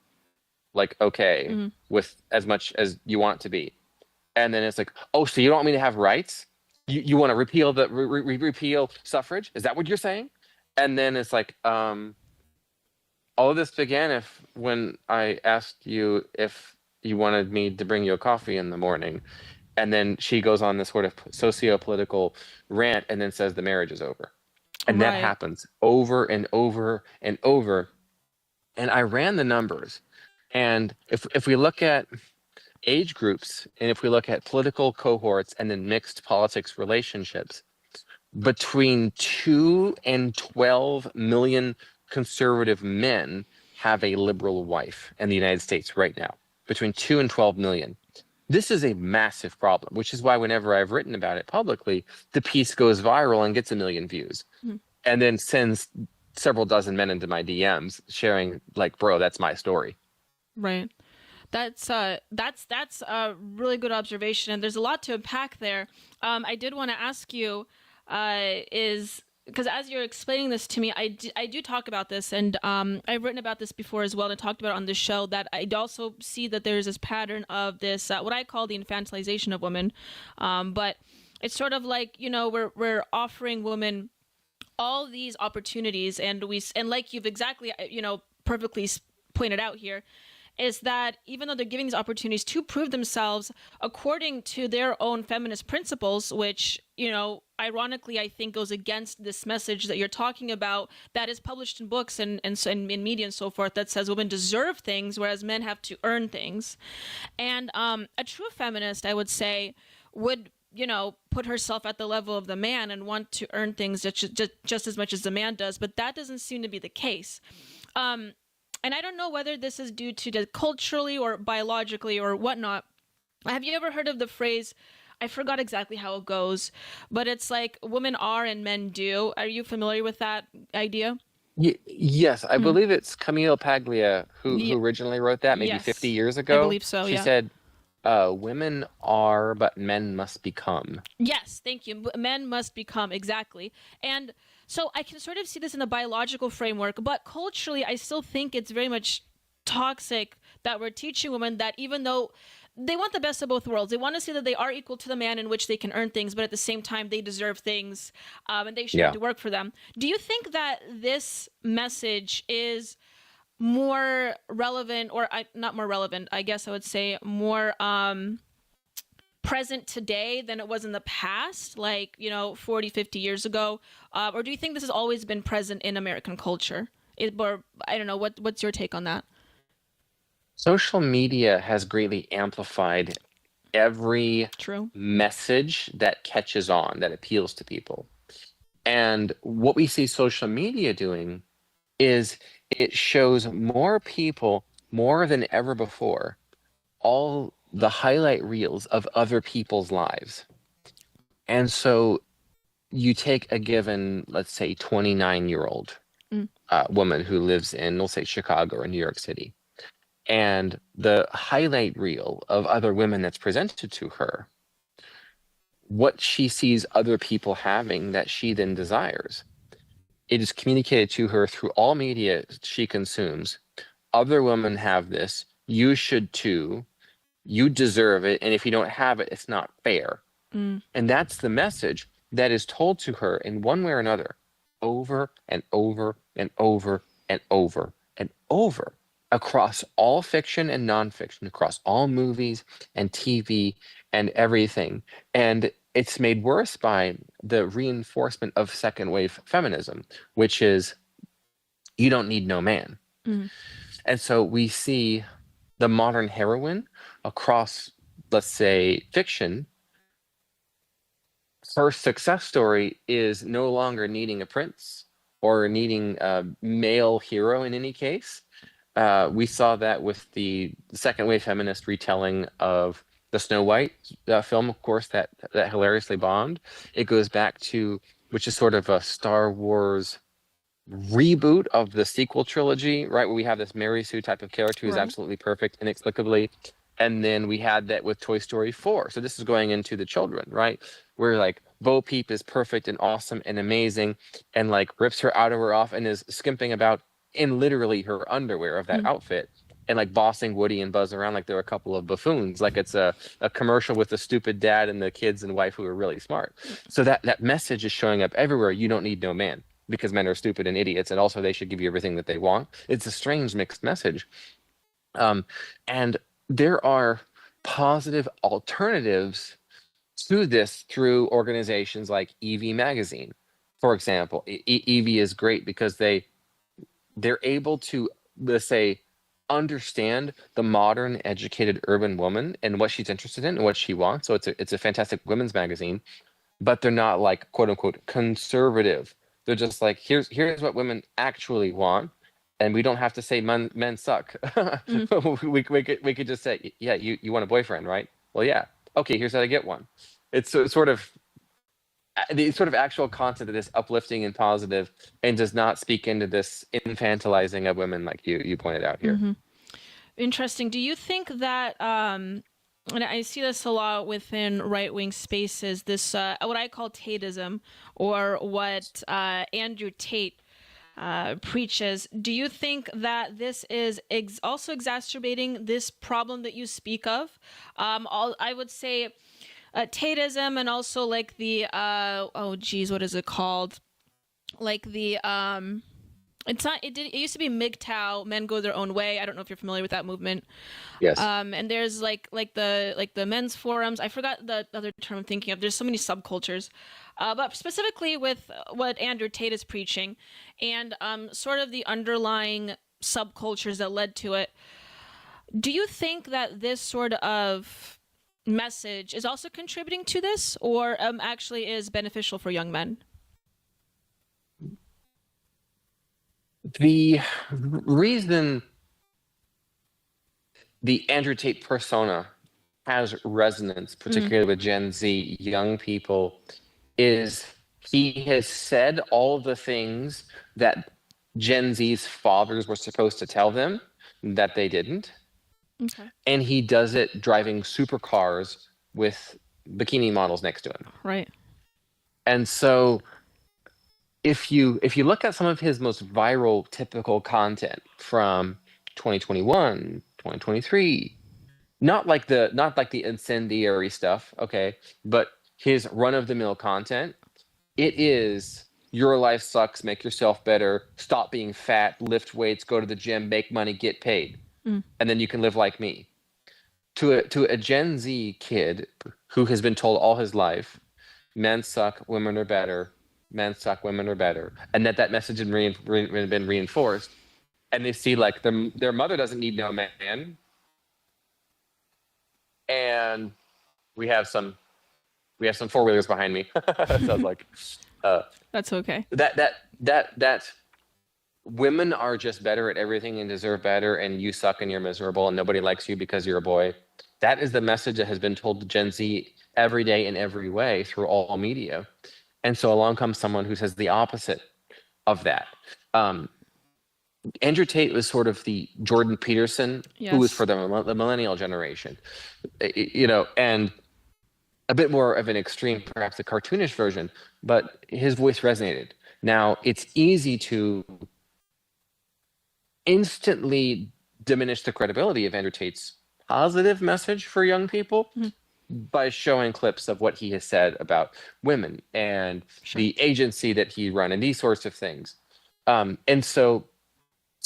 okay with as much as you want it to be. And then it's like, oh, so you don't want me to have rights? You want to repeal repeal suffrage? Is that what you're saying? And then it's like, all of this began when I asked you if you wanted me to bring you a coffee in the morning. And then she goes on this sort of socio-political rant and then says the marriage is over. And that happens over and over and over. And I ran the numbers. And if we look at age groups and if we look at political cohorts and then mixed politics relationships, between 2 and 12 million conservative men have a liberal wife in the United States right now. Between 2 and 12 million. This is a massive problem, which is why whenever I've written about it publicly, the piece goes viral and gets 1 million views. And then sends several dozen men into my DMs sharing like, bro, that's my story. Right. That's a really good observation. And there's a lot to unpack there. I did want to ask you, because as you're explaining this to me, I do talk about this, and I've written about this before as well, and I talked about it on the show, that I also see that there's this pattern of this, what I call the infantilization of women. But it's sort of like, we're offering women all these opportunities, and like you've exactly, perfectly pointed out here, is that even though they're giving these opportunities to prove themselves according to their own feminist principles, which, ironically, I think goes against this message that you're talking about that is published in books and in media and so forth, that says women deserve things, whereas men have to earn things. And a true feminist, I would say, would put herself at the level of the man and want to earn things just as much as the man does, but that doesn't seem to be the case. And I don't know whether this is due to culturally or biologically or whatnot. Have you ever heard of the phrase, I forgot exactly how it goes, but it's like women are and men do. Are you familiar with that idea? Yes, I believe it's Camille Paglia who originally wrote that maybe 50 years ago. I believe so, She said, women are, but men must become. Yes, thank you. Men must become, exactly. And so I can sort of see this in the biological framework, but culturally, I still think it's very much toxic that we're teaching women that even though they want the best of both worlds, they want to see that they are equal to the man in which they can earn things, but at the same time, they deserve things, and they should have to work for them. Do you think that this message is more relevant, or not more relevant, I guess I would say more present today than it was in the past, like 40, 50 years ago, or do you think this has always been present in American culture? Or I don't know, what's your take on that? Social media has greatly amplified every message that catches on, that appeals to people. And what we see social media doing is it shows more people, more than ever before, all the highlight reels of other people's lives. And so you take a given, let's say, 29-year-old woman who lives in, let's say, Chicago or New York City. and the highlight reel of other women that's presented to her, what she sees other people having that she then desires. It is communicated to her through all media she consumes. Other women have this. You should too. You deserve it. And if you don't have it, it's not fair. Mm. And that's the message that is told to her in one way or another, over and over and over and over and over, across all fiction and nonfiction, across all movies and TV and everything. And it's made worse by the reinforcement of second wave feminism, which is you don't need no man. Mm. And so we see the modern heroine across, let's say, fiction. Her success story is no longer needing a prince or needing a male hero in any case. We saw that with the second wave feminist retelling of the Snow White film, of course, that hilariously bombed. It goes back to, which is sort of a Star Wars reboot of the sequel trilogy, right? Where we have this Mary Sue type of character who's Right. absolutely perfect inexplicably. And then we had that with Toy Story 4. So this is going into the children, right? Where like Bo Peep is perfect and awesome and amazing and like rips her outerwear off and is skimping about in literally her underwear of that outfit and like bossing Woody and Buzz around like they're a couple of buffoons, like it's a commercial with the stupid dad and the kids and wife who are really smart. So that message is showing up everywhere. You don't need no man because men are stupid and idiots, and also they should give you everything that they want. It's a strange mixed message. And there are positive alternatives to this through organizations like EV Magazine, for example. EV is great because they're able to, let's say, understand the modern educated urban woman and what she's interested in and what she wants. So it's a fantastic women's magazine, but they're not like quote unquote conservative. They're just like, here's what women actually want. And we don't have to say men suck. we could just say, yeah, you want a boyfriend, right? Well, yeah. Okay, here's how to get one. It's sort of the sort of actual content that is uplifting and positive and does not speak into this infantilizing of women like you pointed out here. Mm-hmm. Interesting. Do you think that, and I see this a lot within right-wing spaces, this what I call Tateism, or what Andrew Tate preaches. Do you think that this is also exacerbating this problem that you speak of? I would say Tateism, and also like the what is it called? Like the it's not. It used to be MGTOW, Men Go Their Own Way. I don't know if you're familiar with that movement. Yes. And there's like the men's forums. I forgot the other term I'm thinking of. There's so many subcultures. But specifically with what Andrew Tate is preaching, and sort of the underlying subcultures that led to it. Do you think that this sort of message is also contributing to this, or actually is beneficial for young men? The reason the Andrew Tate persona has resonance, particularly with Gen Z young people, is he has said all the things that Gen Z's fathers were supposed to tell them that they didn't. Okay. And he does it driving supercars with bikini models next to him. Right. And so if you look at some of his most viral typical content from 2021, 2023, not like the incendiary stuff, okay, but his run-of-the-mill content, it is your life sucks, make yourself better, stop being fat, lift weights, go to the gym, make money, get paid, and then you can live like me. To a Gen Z kid who has been told all his life, men suck, women are better, men suck, women are better, and that message has been reinforced, and they see like their mother doesn't need no man, and we have some four-wheelers behind me. Sounds like that's okay. That women are just better at everything and deserve better, and you suck and you're miserable and nobody likes you because you're a boy. That is the message that has been told to Gen Z every day in every way through all media. And so along comes someone who says the opposite of that. Andrew Tate was sort of the Jordan Peterson who was Yes. for the millennial generation, and a bit more of an extreme, perhaps a cartoonish version, but his voice resonated. Now, it's easy to instantly diminish the credibility of Andrew Tate's positive message for young people by showing clips of what he has said about women and the agency that he run and these sorts of things. And so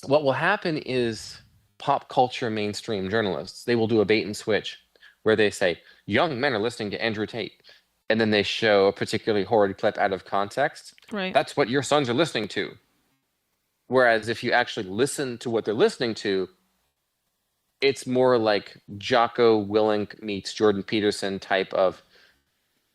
what will happen is pop culture mainstream journalists, they will do a bait and switch where they say, young men are listening to Andrew Tate. And then they show a particularly horrid clip out of context. Right. That's what your sons are listening to. Whereas if you actually listen to what they're listening to, it's more like Jocko Willink meets Jordan Peterson type of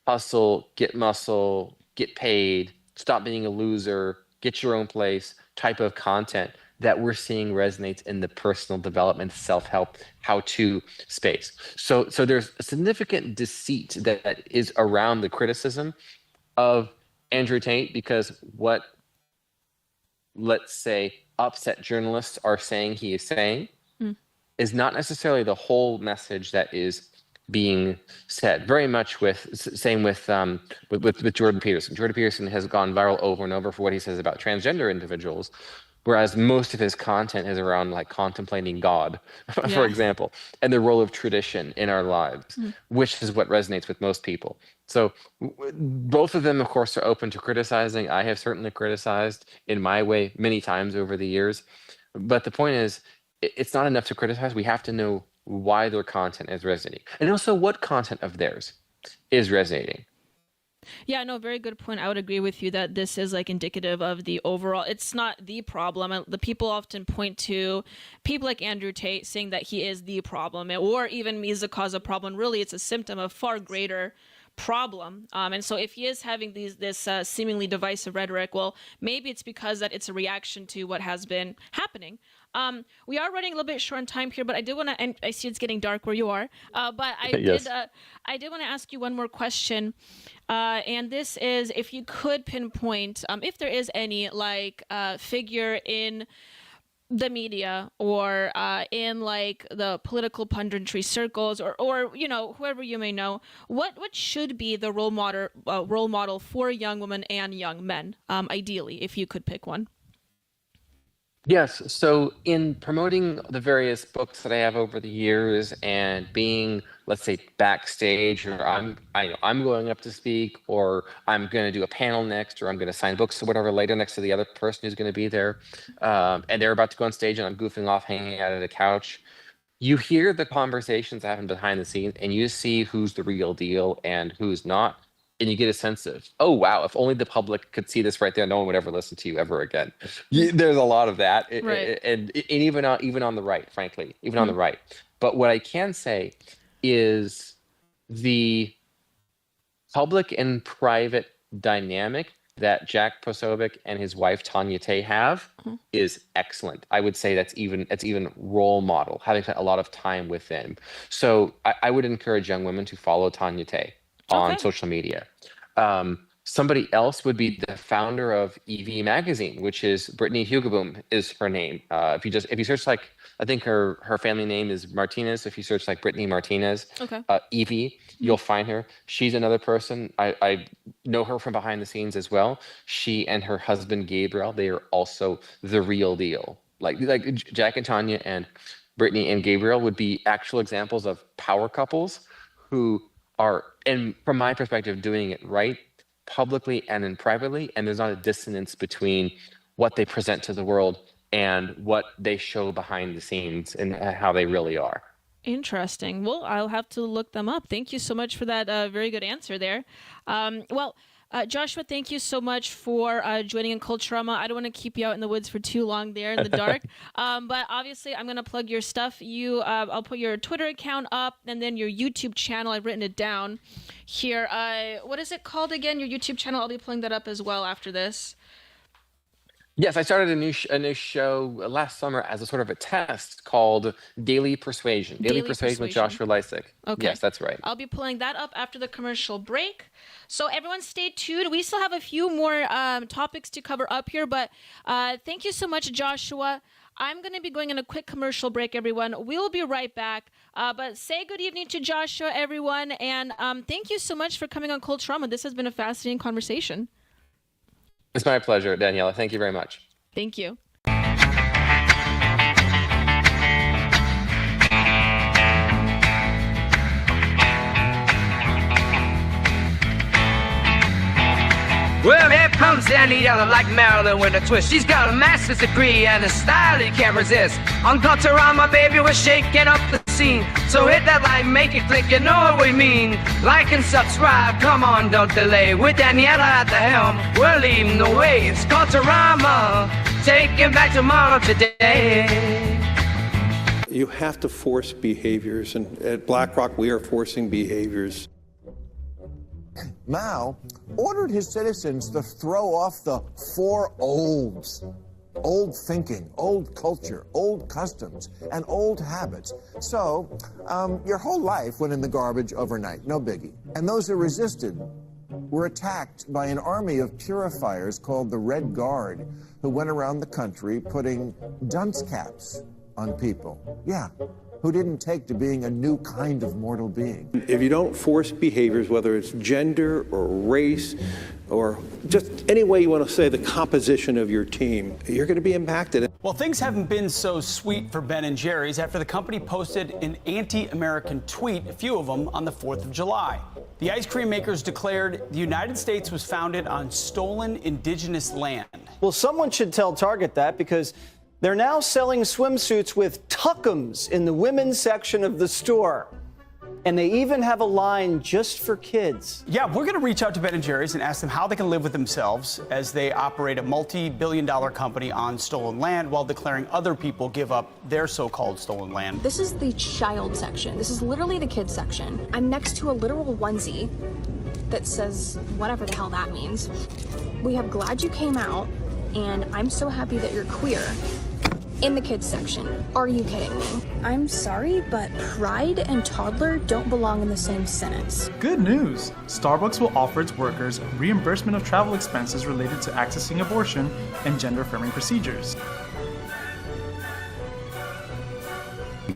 hustle, get muscle, get paid, stop being a loser, get your own place type of content that we're seeing resonates in the personal development, self-help, how-to space. So there's a significant deceit that is around the criticism of Andrew Tate, because what, let's say, upset journalists are saying he is saying is not necessarily the whole message that is being said. Very much same with Jordan Peterson. Jordan Peterson has gone viral over and over for what he says about transgender individuals, whereas most of his content is around like contemplating God, for example, and the role of tradition in our lives, which is what resonates with most people. So both of them, of course, are open to criticizing. I have certainly criticized in my way many times over the years. But the point is, it's not enough to criticize. We have to know why their content is resonating, and also what content of theirs is resonating. Yeah, no, very good point. I would agree with you that this is like indicative of the overall, it's not the problem. The people often point to people like Andrew Tate saying that he is the problem, or even he's the cause of problem. Really, it's a symptom of far greater problem. And so if he is having this seemingly divisive rhetoric, well, maybe it's because that it's a reaction to what has been happening. We are running a little bit short on time here, but I did want to, and I see it's getting dark where you are, but I did want to ask you one more question. And this is, if you could pinpoint, if there is any like figure in the media or in like the political punditry circles or whoever you may know, what should be the role model for young women and young men, ideally, if you could pick one? Yes. So in promoting the various books that I have over the years and being, let's say, backstage, or I'm going up to speak, or I'm going to do a panel next, or I'm going to sign books or whatever later next to the other person who's going to be there, and they're about to go on stage and I'm goofing off, hanging out at a couch. You hear the conversations that happen behind the scenes, and you see who's the real deal and who's not. And you get a sense of, oh, wow, if only the public could see this right there, no one would ever listen to you ever again. There's a lot of that. Right. And even on the right, frankly, even on the right. But what I can say is the public and private dynamic that Jack Posobiec and his wife, Tanya Tay, have is excellent. I would say that's even role model, having spent a lot of time with them. So I would encourage young women to follow Tanya Tay on social media. Somebody else would be the founder of EV Magazine, which is Brittany Hugeboom is her name. If you search, like, I think her family name is Martinez. If you search like Brittany Martinez, EV, you'll find her. She's another person. I know her from behind the scenes as well. She and her husband Gabriel, they are also the real deal. Like Jack and Tanya and Brittany and Gabriel would be actual examples of power couples who are, and from my perspective, doing it right, publicly and in privately, and there's not a dissonance between what they present to the world and what they show behind the scenes and how they really are. Interesting. Well, I'll have to look them up. Thank you so much for that very good answer there. Joshua, thank you so much for joining in Culturama. I don't want to keep you out in the woods for too long there in the dark, but obviously I'm going to plug your stuff. I'll put your Twitter account up and then your YouTube channel. I've written it down here. What is it called again? Your YouTube channel? I'll be pulling that up as well after this. Yes, I started a new show last summer as a sort of a test called Daily Persuasion. Daily Persuasion with Joshua Lisec. Okay. Yes, that's right. I'll be pulling that up after the commercial break. So everyone stay tuned. We still have a few more topics to cover up here, but thank you so much, Joshua. I'm going to be going on a quick commercial break, everyone. We'll be right back. But say good evening to Joshua, everyone. And thank you so much for coming on Culturama. This has been a fascinating conversation. It's my pleasure, Daniela. Thank you very much. Thank you. Well, here comes Daniela like Marilyn with a twist. She's got a master's degree and a style you can't resist. On Culturama, baby, we're shaking up the scene. So hit that like, make it click, you know what we mean. Like and subscribe, come on, don't delay. With Daniela at the helm, we're leading the way. It's Culturama, taking back tomorrow today. You have to force behaviors, and at BlackRock, we are forcing behaviors. Mao ordered his citizens to throw off the four olds. Old thinking, old culture, old customs, and old habits. So, your whole life went in the garbage overnight, no biggie. And those who resisted were attacked by an army of purifiers called the Red Guard, who went around the country putting dunce caps on people. Yeah. Who didn't take to being a new kind of mortal being. If you don't force behaviors, whether it's gender or race or just any way you want to say the composition of your team, you're going to be impacted. Well, things haven't been so sweet for Ben & Jerry's after the company posted an anti-American tweet, a few of them, on the 4th of July. The ice cream makers declared the United States was founded on stolen indigenous land. Well, someone should tell Target that, because they're now selling swimsuits with tuckums in the women's section of the store. And they even have a line just for kids. Yeah, we're going to reach out to Ben & Jerry's and ask them how they can live with themselves as they operate a multi-billion-dollar company on stolen land while declaring other people give up their so-called stolen land. This is the child section. This is literally the kids section. I'm next to a literal onesie that says whatever the hell that means. We have glad you came out, and I'm so happy that you're queer. In the kids section. Are you kidding me? I'm sorry, but pride and toddler don't belong in the same sentence. Good news! Starbucks will offer its workers reimbursement of travel expenses related to accessing abortion and gender-affirming procedures.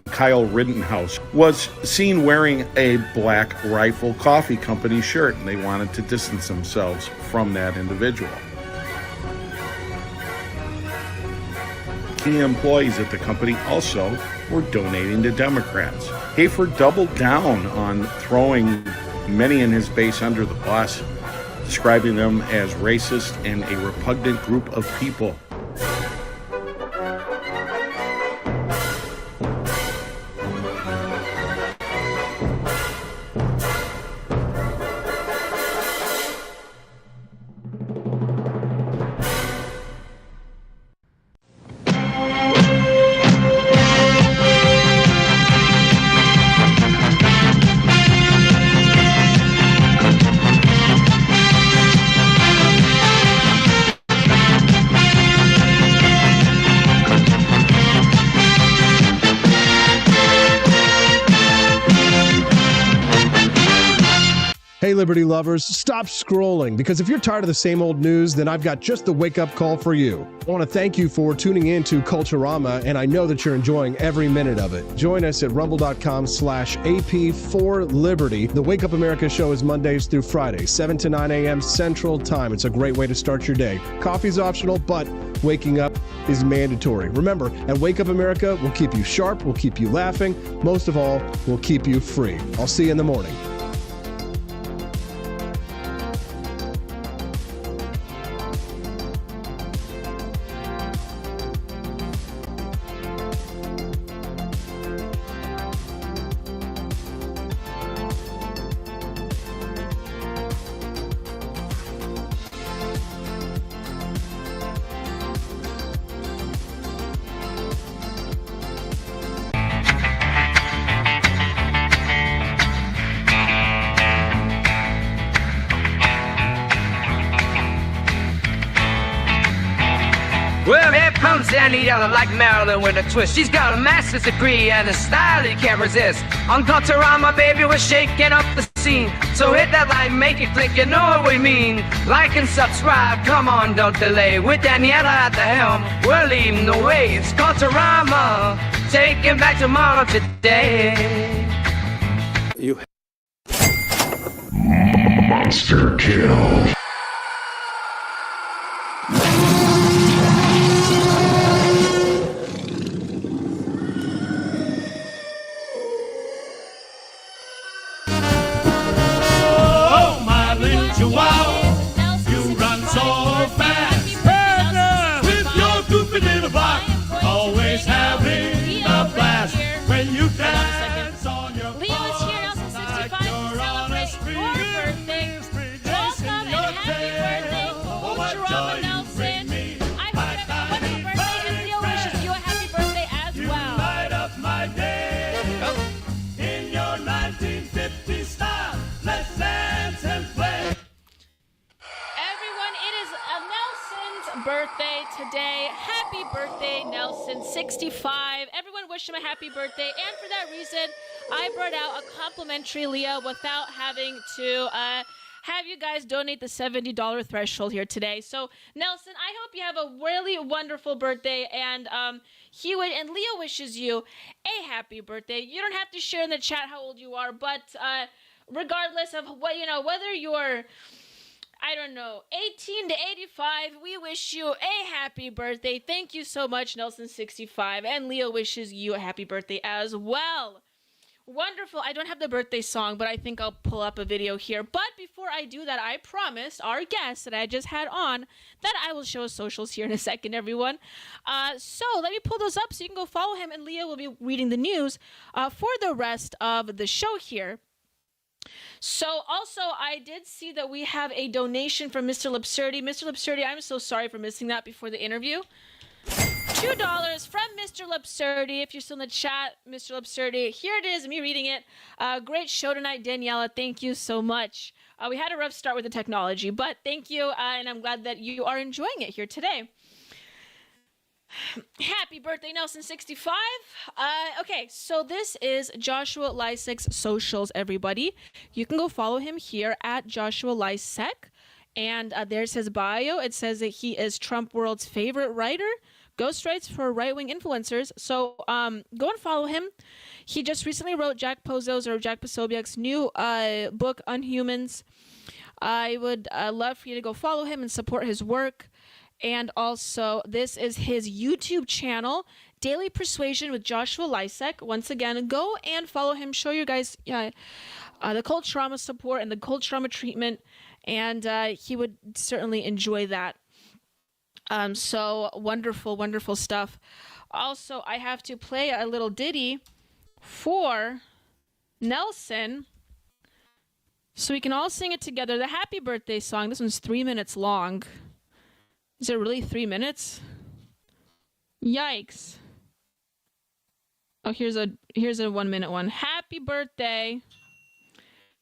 Kyle Rittenhouse was seen wearing a Black Rifle Coffee Company shirt, and they wanted to distance themselves from that individual. The employees at the company also were donating to Democrats. Hayford doubled down on throwing many in his base under the bus, describing them as racist and a repugnant group of people. Hey, Liberty lovers, stop scrolling, because if you're tired of the same old news, then I've got just the wake-up call for you. I want to thank you for tuning in to Culturama, and I know that you're enjoying every minute of it. Join us at rumble.com/AP4Liberty. The Wake Up America show is Mondays through Fridays, 7 to 9 a.m. Central Time. It's a great way to start your day. Coffee's optional, but waking up is mandatory. Remember, at Wake Up America, we'll keep you sharp, we'll keep you laughing, most of all, we'll keep you free. I'll see you in the morning. Well, here comes Daniela like Marilyn with a twist. She's got a master's degree and a style you can't resist. On Culturama, baby, we're shaking up the scene. So hit that like, make it click, you know what we mean. Like and subscribe, come on, don't delay. With Daniela at the helm, we're leading the way. It's Culturama, taking back tomorrow today. You Monster kill. Oh, my little chihuahua, you run so fast. With your goofy little bark, always having a blast. When you dance on your Leo is here, Nelson 65, to celebrate your birthday. Welcome and happy birthday, Culturama Nelson. I hope you have a wonderful birthday, and Leo wishes you a happy birthday as well. Light up my day in your 1950 style. Let's dance and play. Everyone, it is Nelson's birthday today. Happy birthday, Nelson 65. Everyone wish him a happy birthday, and for that reason, I brought out a complimentary Leo without having to have you guys donate the $70 threshold here today. So, Nelson, I hope you have a really wonderful birthday, and Leo wishes you a happy birthday. You don't have to share in the chat how old you are, but regardless of what, whether you're 18 to 85, we wish you a happy birthday. Thank you so much, Nelson65, and Leo wishes you a happy birthday as well. Wonderful. I don't have the birthday song, but I think I'll pull up a video here. But before I do that, I promised our guest that I just had on that I will show his socials here in a second, everyone. So let me pull those up so you can go follow him, and Leo will be reading the news for the rest of the show here. So also, I did see that we have a donation from Mr. Lipsurdi. Mr. Lipsurdi, I'm so sorry for missing that before the interview. $2 from Mr. Lipsurdi. If you're still in the chat, Mr. Lipsurdi, here it is, me reading it. Great show tonight, Daniela. Thank you so much. We had a rough start with the technology, but thank you, and I'm glad that you are enjoying it here today. Happy birthday, Nelson65. Okay, so this is Joshua Lisec's socials, everybody. You can go follow him here at Joshua Lisec. And there's his bio. It says that he is Trump world's favorite writer, ghostwrites for right-wing influencers. So go and follow him. He just recently wrote Jack Posobiec's new book, Unhumans. I would love for you to go follow him and support his work. And also, this is his YouTube channel, Daily Persuasion with Joshua Lisec. Once again, go and follow him. Show you guys the Culturama support and the Culturama treatment. And he would certainly enjoy that. So wonderful, wonderful stuff. Also, I have to play a little ditty for Nelson so we can all sing it together. The happy birthday song. This one's 3 minutes long. Is it really 3 minutes? Yikes. Oh, here's a 1 minute one. Happy birthday.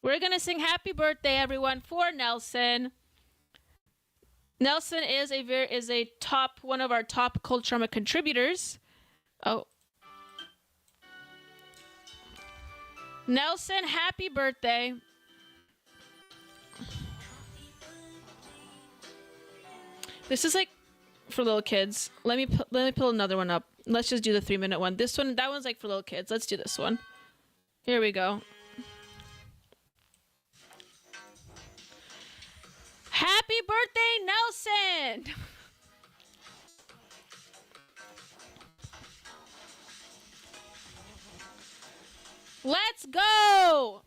We're going to sing happy birthday, everyone, for Nelson. Nelson is one of our top Culturama contributors. Oh. Nelson, happy birthday. This is like for little kids. Let me pull another one up. Let's just do the 3 minute one. That one's like for little kids. Let's do this one. Here we go. Happy birthday, Nelson! Let's go!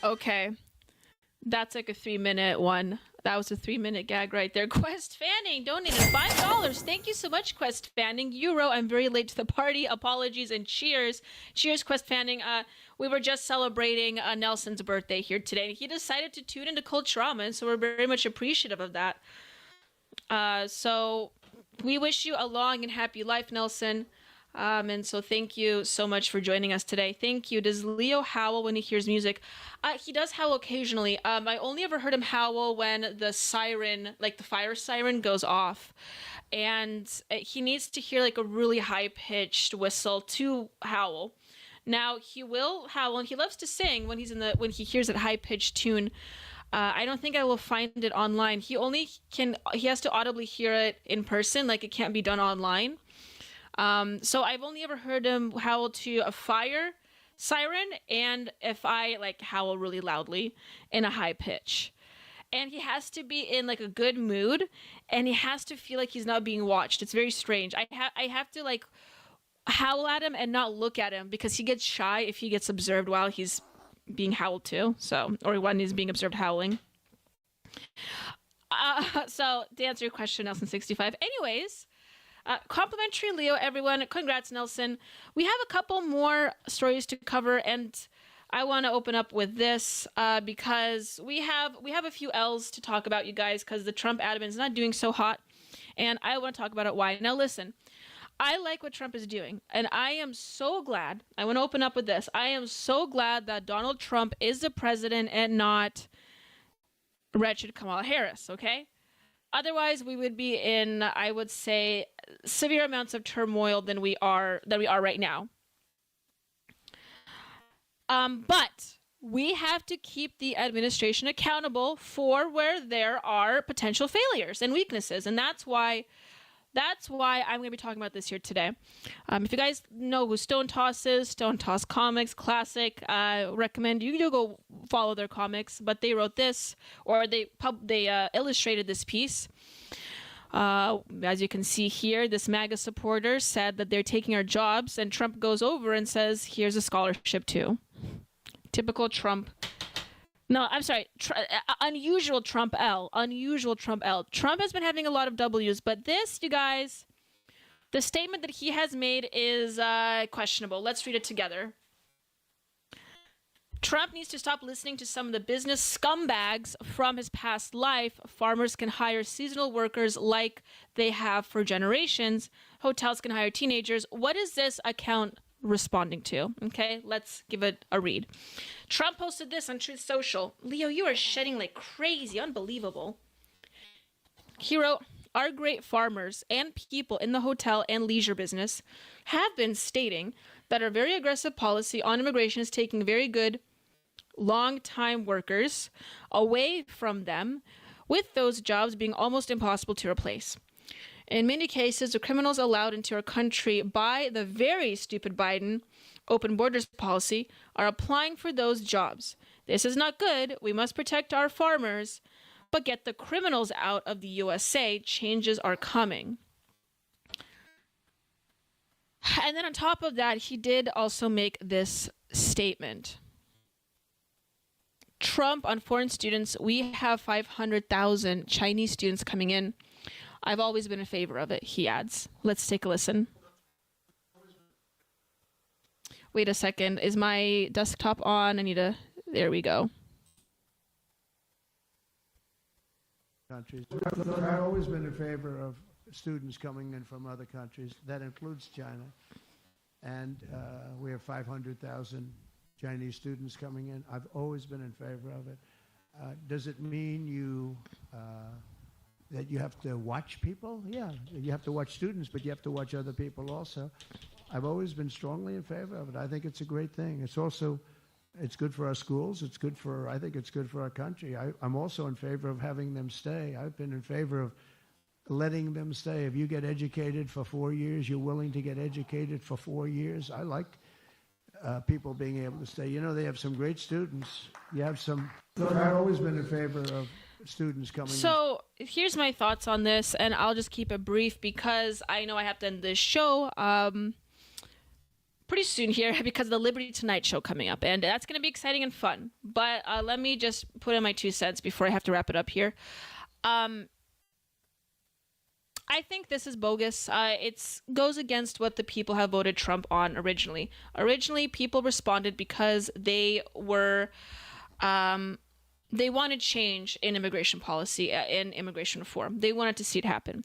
Okay. That's like a 3 minute one. That was a 3 minute gag right there. Quest Fanning donated $5. Thank you so much, Quest Fanning. Euro, I'm very late to the party. Apologies and cheers. Cheers, Quest Fanning. We were just celebrating Nelson's birthday here today, and he decided to tune into Culturama, and so we're very much appreciative of that. So we wish you a long and happy life, Nelson. And so thank you so much for joining us today. Thank you. Does Leo howl when he hears music? He does howl occasionally. I only ever heard him howl when the siren, like the fire siren, goes off. And he needs to hear like a really high-pitched whistle to howl. Now, he will howl, and he loves to sing when he hears that high-pitched tune. I don't think I will find it online. He has to audibly hear it in person, like it can't be done online. So I've only ever heard him howl to a fire siren, and if I like howl really loudly in a high pitch. And he has to be in like a good mood, and he has to feel like he's not being watched. It's very strange. I have to like howl at him and not look at him, because he gets shy if he gets observed while he's being howled to. So, or when he's being observed howling. So to answer your question, Nelson 65. Anyways. Complimentary Leo, everyone. Congrats, Nelson. We have a couple more stories to cover, and I want to open up with this because we have a few L's to talk about, you guys, because the Trump admin is not doing so hot, and I want to talk about it why. Now, listen, I like what Trump is doing, and I am so glad. I want to open up with this. I am so glad that Donald Trump is the president and not wretched Kamala Harris, okay? Otherwise, we would be in, I would say, severe amounts of turmoil than we are right now. But we have to keep the administration accountable for where there are potential failures and weaknesses, and that's why I'm going to be talking about this here today. If you guys know who Stone Toss is, Stone Toss Comics, classic, I recommend you go follow their comics. But they wrote this, or they illustrated this piece. As you can see here, this MAGA supporter said that they're taking our jobs, and Trump goes over and says, here's a scholarship too. Typical Trump. No, I'm sorry. Unusual Trump L. Unusual Trump L. Trump has been having a lot of W's, but this, you guys, the statement that he has made is questionable. Let's read it together. Trump needs to stop listening to some of the business scumbags from his past life. Farmers can hire seasonal workers like they have for generations. Hotels can hire teenagers. What is this account responding to? Okay, let's give it a read. Trump posted this on Truth Social. Leo, you are shedding like crazy. Unbelievable. He wrote, our great farmers and people in the hotel and leisure business have been stating that our very aggressive policy on immigration is taking very good long-time workers away from them, with those jobs being almost impossible to replace. In many cases, the criminals allowed into our country by the very stupid Biden open borders policy are applying for those jobs. This is not good. We must protect our farmers, but get the criminals out of the USA. Changes are coming. And then on top of that, he did also make this statement. Trump on foreign students, we have 500,000 Chinese students coming in. I've always been in favor of it, he adds. Let's take a listen. Wait a second. Is my desktop on? There we go. Countries. I've always been in favor of students coming in from other countries. That includes China. And we have 500,000 Chinese students coming in. I've always been in favor of it. Does it mean that you have to watch people? Yeah, you have to watch students, but you have to watch other people also. I've always been strongly in favor of it. I think it's a great thing. It's good for our schools. I think it's good for our country. I'm also in favor of having them stay. I've been in favor of letting them stay. If you get educated for 4 years, you're willing to get educated for 4 years. I like people being able to stay. You know, they have some great students. You have some. I've always been in favor of students coming in. So here's my thoughts on this, and I'll just keep it brief because I know I have to end this show pretty soon here because of the Liberty Tonight show coming up, and that's going to be exciting and fun. But let me just put in my 2 cents before I have to wrap it up here. I think this is bogus. It goes against what the people have voted Trump on originally. Originally, people responded because they were They wanted change in immigration policy, in immigration reform. They wanted to see it happen.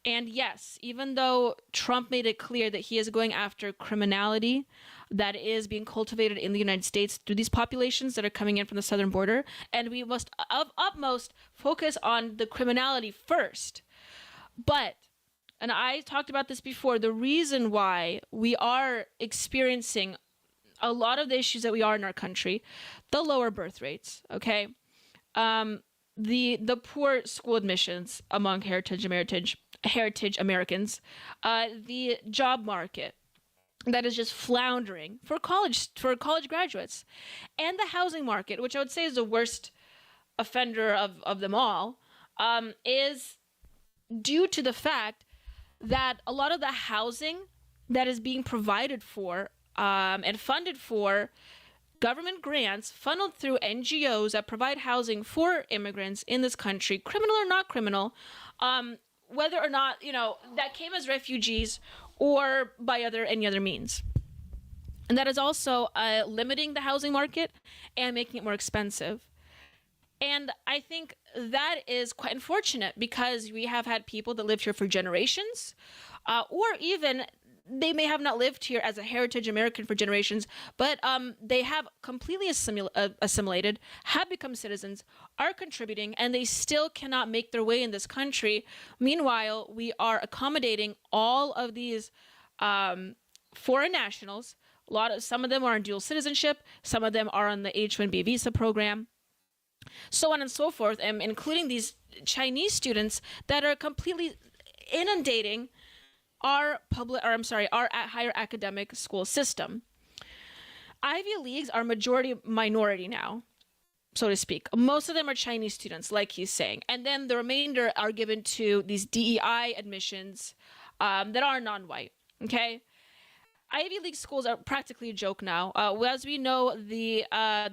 And yes, even though Trump made it clear that he is going after criminality that is being cultivated in the United States through these populations that are coming in from the southern border, and we must of utmost focus on the criminality first. But, and I talked about this before, the reason why we are experiencing a lot of the issues that we are in our country, the lower birth rates, okay? The poor school admissions among heritage Americans, the job market that is just floundering for college graduates, and the housing market, which I would say is the worst offender of them all, is due to the fact that a lot of the housing that is being provided for and funded for government grants funneled through NGOs that provide housing for immigrants in this country, criminal or not criminal, whether or not, that came as refugees or by any other means. And that is also limiting the housing market and making it more expensive. And I think that is quite unfortunate because we have had people that lived here for generations, or even they may have not lived here as a heritage American for generations, but they have completely assimilated, have become citizens, are contributing, and they still cannot make their way in this country. Meanwhile, we are accommodating all of these foreign nationals. Some of them are on dual citizenship, some of them are on the H-1B visa program, so on and so forth, and including these Chinese students that are completely inundating our higher academic school system. Ivy Leagues are majority minority now, so to speak. Most of them are Chinese students, like he's saying. And then the remainder are given to these DEI admissions that are non-white, okay? Ivy League schools are practically a joke now. As we know, the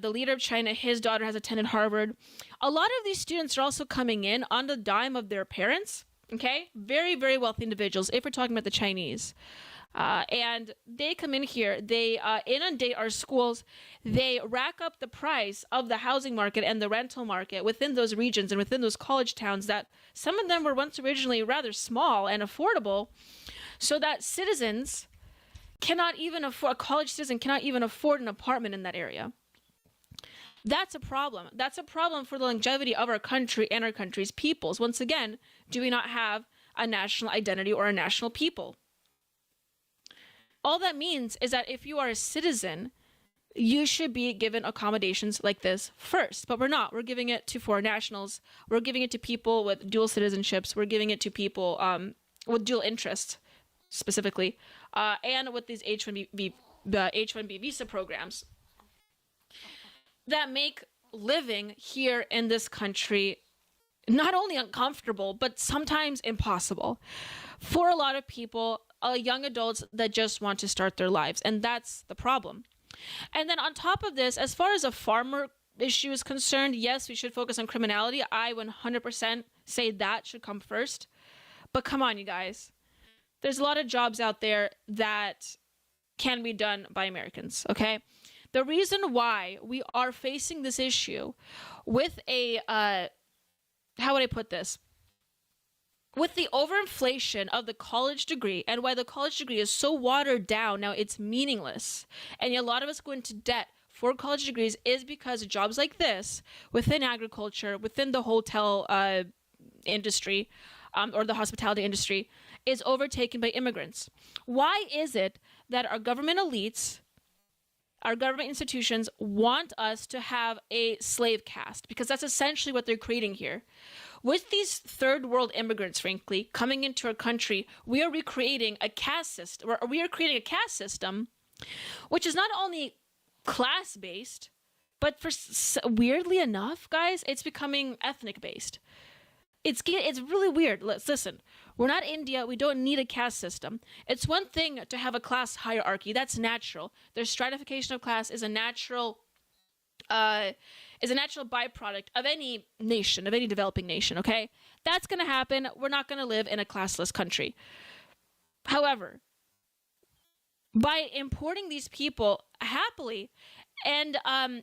leader of China, his daughter has attended Harvard. A lot of these students are also coming in on the dime of their parents. Okay, very, very wealthy individuals, if we're talking about the Chinese. And they come in here, they inundate our schools, they rack up the price of the housing market and the rental market within those regions and within those college towns that some of them were once originally rather small and affordable, so that citizens cannot even afford, a college citizen cannot even afford an apartment in that area. That's a problem. That's a problem for the longevity of our country and our country's peoples. Once again, do we not have a national identity or a national people? All that means is that if you are a citizen, you should be given accommodations like this first. But we're not. We're giving it to foreign nationals. We're giving it to people with dual citizenships. We're giving it to people with dual interests, specifically, and with these H-1B visa programs that make living here in this country not only uncomfortable, but sometimes impossible for a lot of people, young adults that just want to start their lives. And that's the problem. And then on top of this, as far as a farmer issue is concerned, yes, we should focus on criminality. I 100% say that should come first. But come on, you guys. There's a lot of jobs out there that can be done by Americans, okay? The reason why we are facing this issue with how would I put this? With the overinflation of the college degree, and why the college degree is so watered down, now it's meaningless, and a lot of us go into debt for college degrees, is because jobs like this, within agriculture, within the hotel industry, or the hospitality industry, is overtaken by immigrants. Why is it that our government elites, our government institutions want us to have a slave caste? Because that's essentially what they're creating here. With these third world immigrants, frankly, coming into our country, we are recreating a caste system, or we are creating a caste system, which is not only class-based, but weirdly enough, guys, it's becoming ethnic-based. It's really weird. Listen, we're not India. We don't need a caste system. It's one thing to have a class hierarchy. That's natural. There's stratification of class is a natural byproduct of any nation, of any developing nation, okay? That's going to happen. We're not going to live in a classless country. However, by importing these people happily and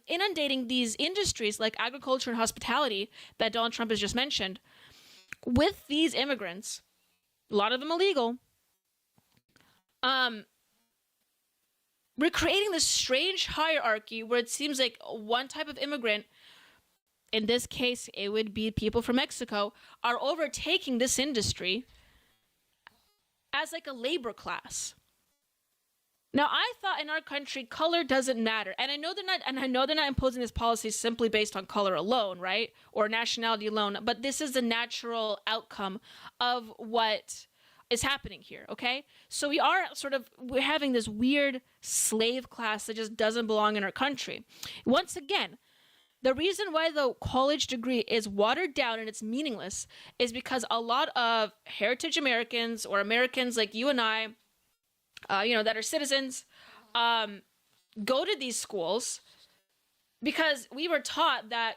inundating these industries like agriculture and hospitality that Donald Trump has just mentioned with these immigrants, a lot of them illegal. We're creating this strange hierarchy where it seems like one type of immigrant, in this case, it would be people from Mexico, are overtaking this industry as like a labor class. Now, I thought in our country, color doesn't matter. And I know they're not imposing this policy simply based on color alone, right? Or nationality alone. But this is the natural outcome of what is happening here, okay? So we're having this weird slave class that just doesn't belong in our country. Once again, the reason why the college degree is watered down and it's meaningless is because a lot of heritage Americans or Americans like you and I, that are citizens, go to these schools because we were taught that,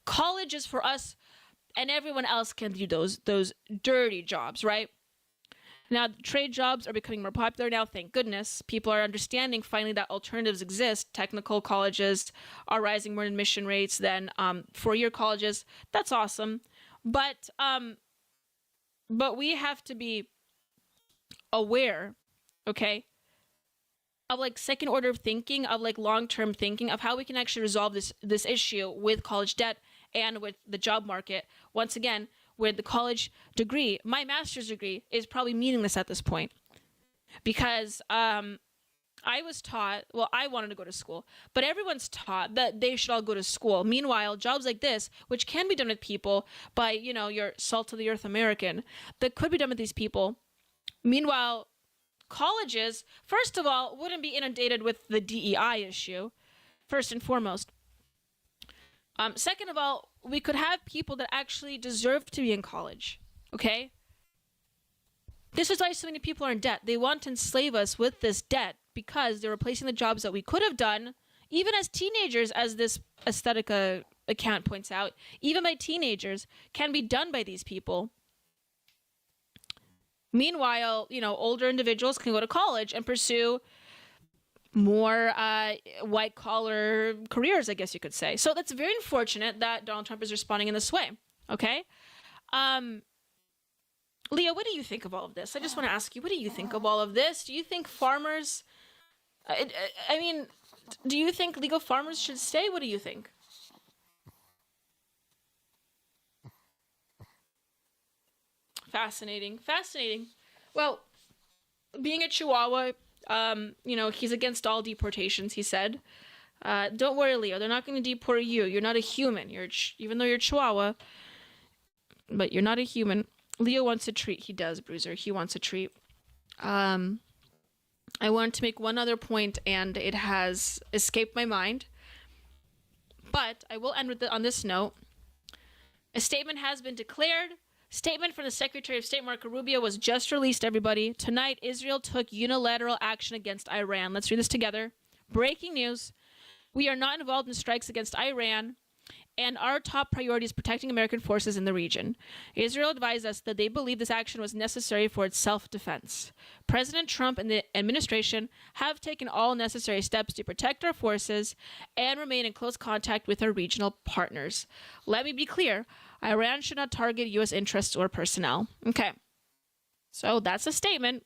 college is for us and everyone else can do those dirty jobs, right? Now, trade jobs are becoming more popular now, thank goodness. People are understanding finally that alternatives exist. Technical colleges are rising more in admission rates than four-year colleges. That's awesome. But we have to be aware, okay, of like second order of thinking, of like long-term thinking, of how we can actually resolve this issue with college debt and with the job market. Once again, with the college degree, my master's degree is probably meaningless at this point because I was taught, well, I wanted to go to school, but everyone's taught that they should all go to school. Meanwhile, jobs like this, which can be done with people by, your salt of the earth American, that could be done with these people. Meanwhile, colleges, first of all, wouldn't be inundated with the DEI issue, first and foremost. Second of all, we could have people that actually deserve to be in college, okay? This is why so many people are in debt. They want to enslave us with this debt because they're replacing the jobs that we could have done, even as teenagers, as this aesthetic account points out, even by teenagers, can be done by these people. Meanwhile, older individuals can go to college and pursue more white-collar careers, I guess you could say. So that's very unfortunate that Donald Trump is responding in this way, okay? Leo, what do you think of all of this? I just want to ask you, what do you think of all of this? Do you think farmers... do you think legal farmers should stay? What do you think? Fascinating. Well, being a Chihuahua, he's against all deportations, he said. Don't worry, Leo, they're not going to deport you. You're not a human. Even though you're Chihuahua, but you're not a human. Leo wants a treat. He does, Bruiser. He wants a treat. I wanted to make one other point, and it has escaped my mind. But I will end with on this note. A statement has been declared. Statement from the Secretary of State Marco Rubio was just released, everybody. Tonight, Israel took unilateral action against Iran. Let's read this together. Breaking news. We are not involved in strikes against Iran, and our top priority is protecting American forces in the region. Israel advised us that they believe this action was necessary for its self-defense. President Trump and the administration have taken all necessary steps to protect our forces and remain in close contact with our regional partners. Let me be clear. Iran should not target U.S. interests or personnel. Okay. So that's a statement.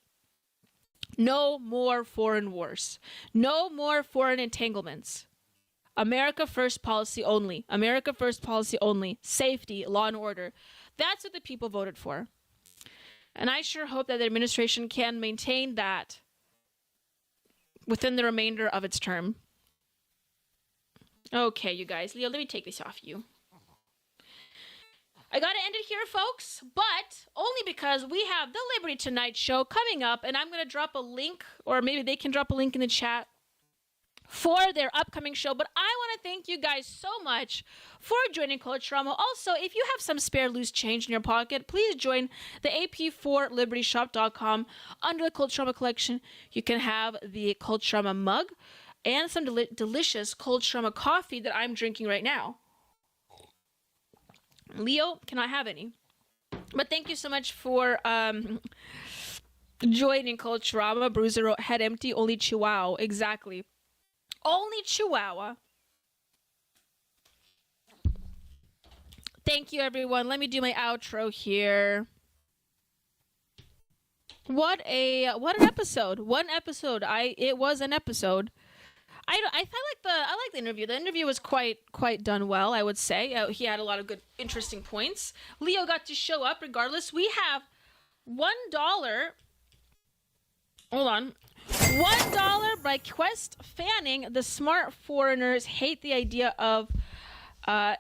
No more foreign wars. No more foreign entanglements. America first policy only. America first policy only. Safety, law and order. That's what the people voted for. And I sure hope that the administration can maintain that within the remainder of its term. Okay, you guys. Leo, let me take this off you. I gotta end it here, folks, but only because we have the Liberty Tonight show coming up, and I'm gonna drop a link, or maybe they can drop a link in the chat for their upcoming show. But I want to thank you guys so much for joining Culture Trauma. Also, if you have some spare loose change in your pocket, please join the AP4libertyshop.com. Under the Culture Trauma collection, you can have the Culture Trauma mug and some delicious Culture Trauma coffee that I'm drinking right now. Leo cannot have any. But thank you so much for joining Culture Trauma. Bruiser wrote, head empty, only Chihuahua. Exactly. only Chihuahua. Thank you, everyone. Let me do my outro here. What an episode! One episode. It was an episode. I like the interview. The interview was quite done well, I would say. He had a lot of good, interesting points. Leo got to show up regardless. We have $1. Hold on. $1 by Quest Fanning. The smart foreigners hate the idea of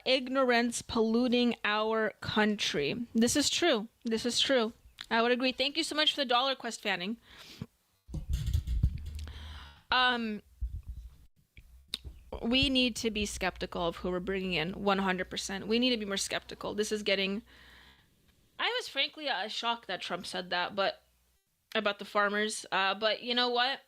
ignorance polluting our country. This is true. This is true. I would agree. Thank you so much for the $1, Quest Fanning. We need to be skeptical of who we're bringing in. 100%. We need to be more skeptical. This is getting. I was frankly shocked that Trump said that, but about the farmers. But you know what?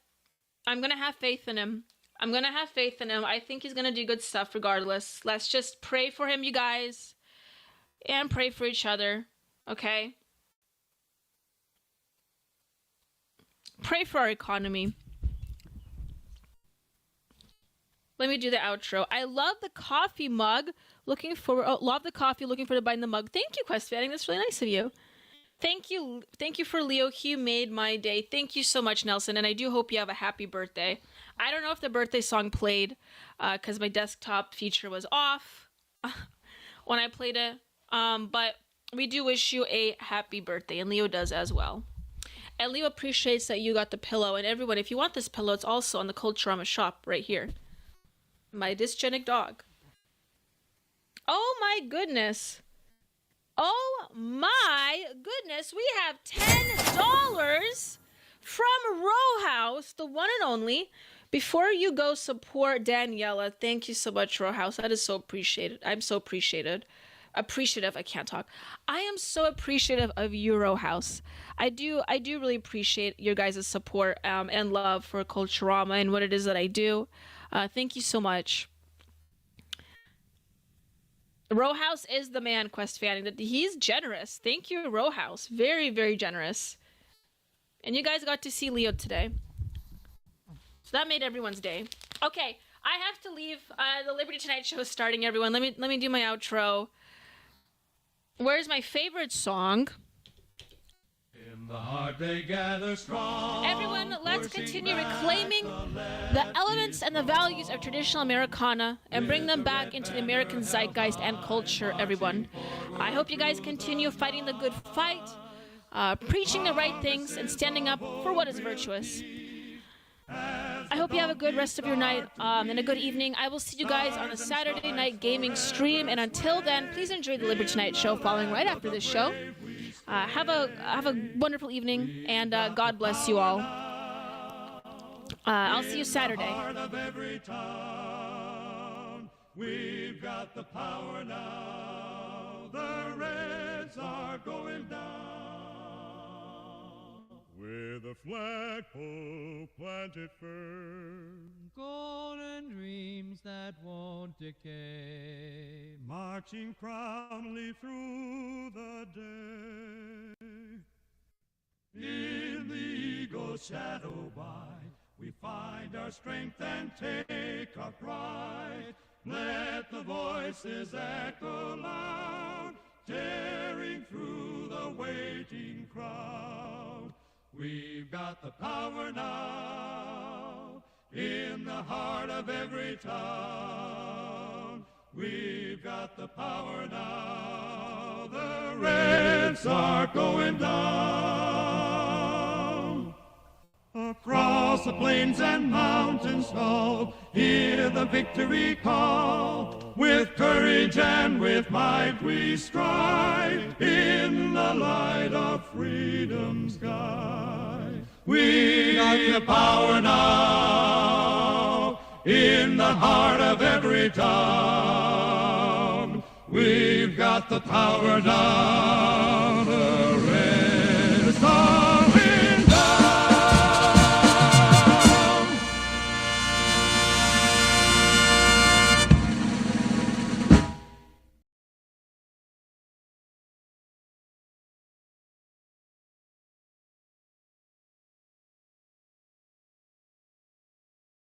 I'm gonna have faith in him. I think he's gonna do good stuff regardless. Let's just pray for him, you guys, and pray for each other. Okay. Pray for our economy. Let me do the outro. I love the coffee mug. Love the coffee. Looking for to buy the mug. Thank you, Quest Fanning. That's really nice of you. Thank you for Leo. He made my day. Thank you so much, Nelson. And I do hope you have a happy birthday. I don't know if the birthday song played because my desktop feature was off when I played it. But we do wish you a happy birthday, and Leo does as well. And Leo appreciates that you got the pillow. And everyone, if you want this pillow, it's also on the Culturama shop right here. My dysgenic dog. Oh my goodness. Oh my goodness. We have $10 from Row House, the one and only. Before you go support Daniela, thank you so much, Row House. That is so appreciated. I'm so appreciative. I can't talk. I am so appreciative of you, Row House. I do really appreciate your guys' support and love for Culturama and what it is that I do. Thank you so much. Row House is the man, Quest Fanning. He's generous. Thank you, Row House. Very, very generous. And you guys got to see Leo today. So that made everyone's day. Okay, I have to leave. The Liberty Tonight show is starting, everyone. Let me do my outro. Where's my favorite song? In the heart they gather strong. Everyone, let's continue reclaiming the elements and the values of traditional Americana and bring them back into the American zeitgeist and culture, everyone. I hope you guys continue fighting the good fight, preaching the right things, and standing up for what is virtuous. I hope you have a good rest of your night and a good evening. I will see you guys on a Saturday night gaming stream. And until then, please enjoy the Liberty Tonight show following right after this show. Have a wonderful evening, and God bless you all. I'll see you Saturday. We've got the power now. The Reds are going down. With a flagpole planted firm, golden dreams that won't decay, marching proudly through the day. In the eagle's shadow by, we find our strength and take our pride. Let the voices echo loud, tearing through the waiting crowd. We've got the power now, in the heart of every town. We've got the power now, the Reds are going down. Across the plains and mountains tall, hear the victory call. With courage and with might we strive, in the light of freedom's sky. We got the power now, in the heart of every town. We've got the power now, the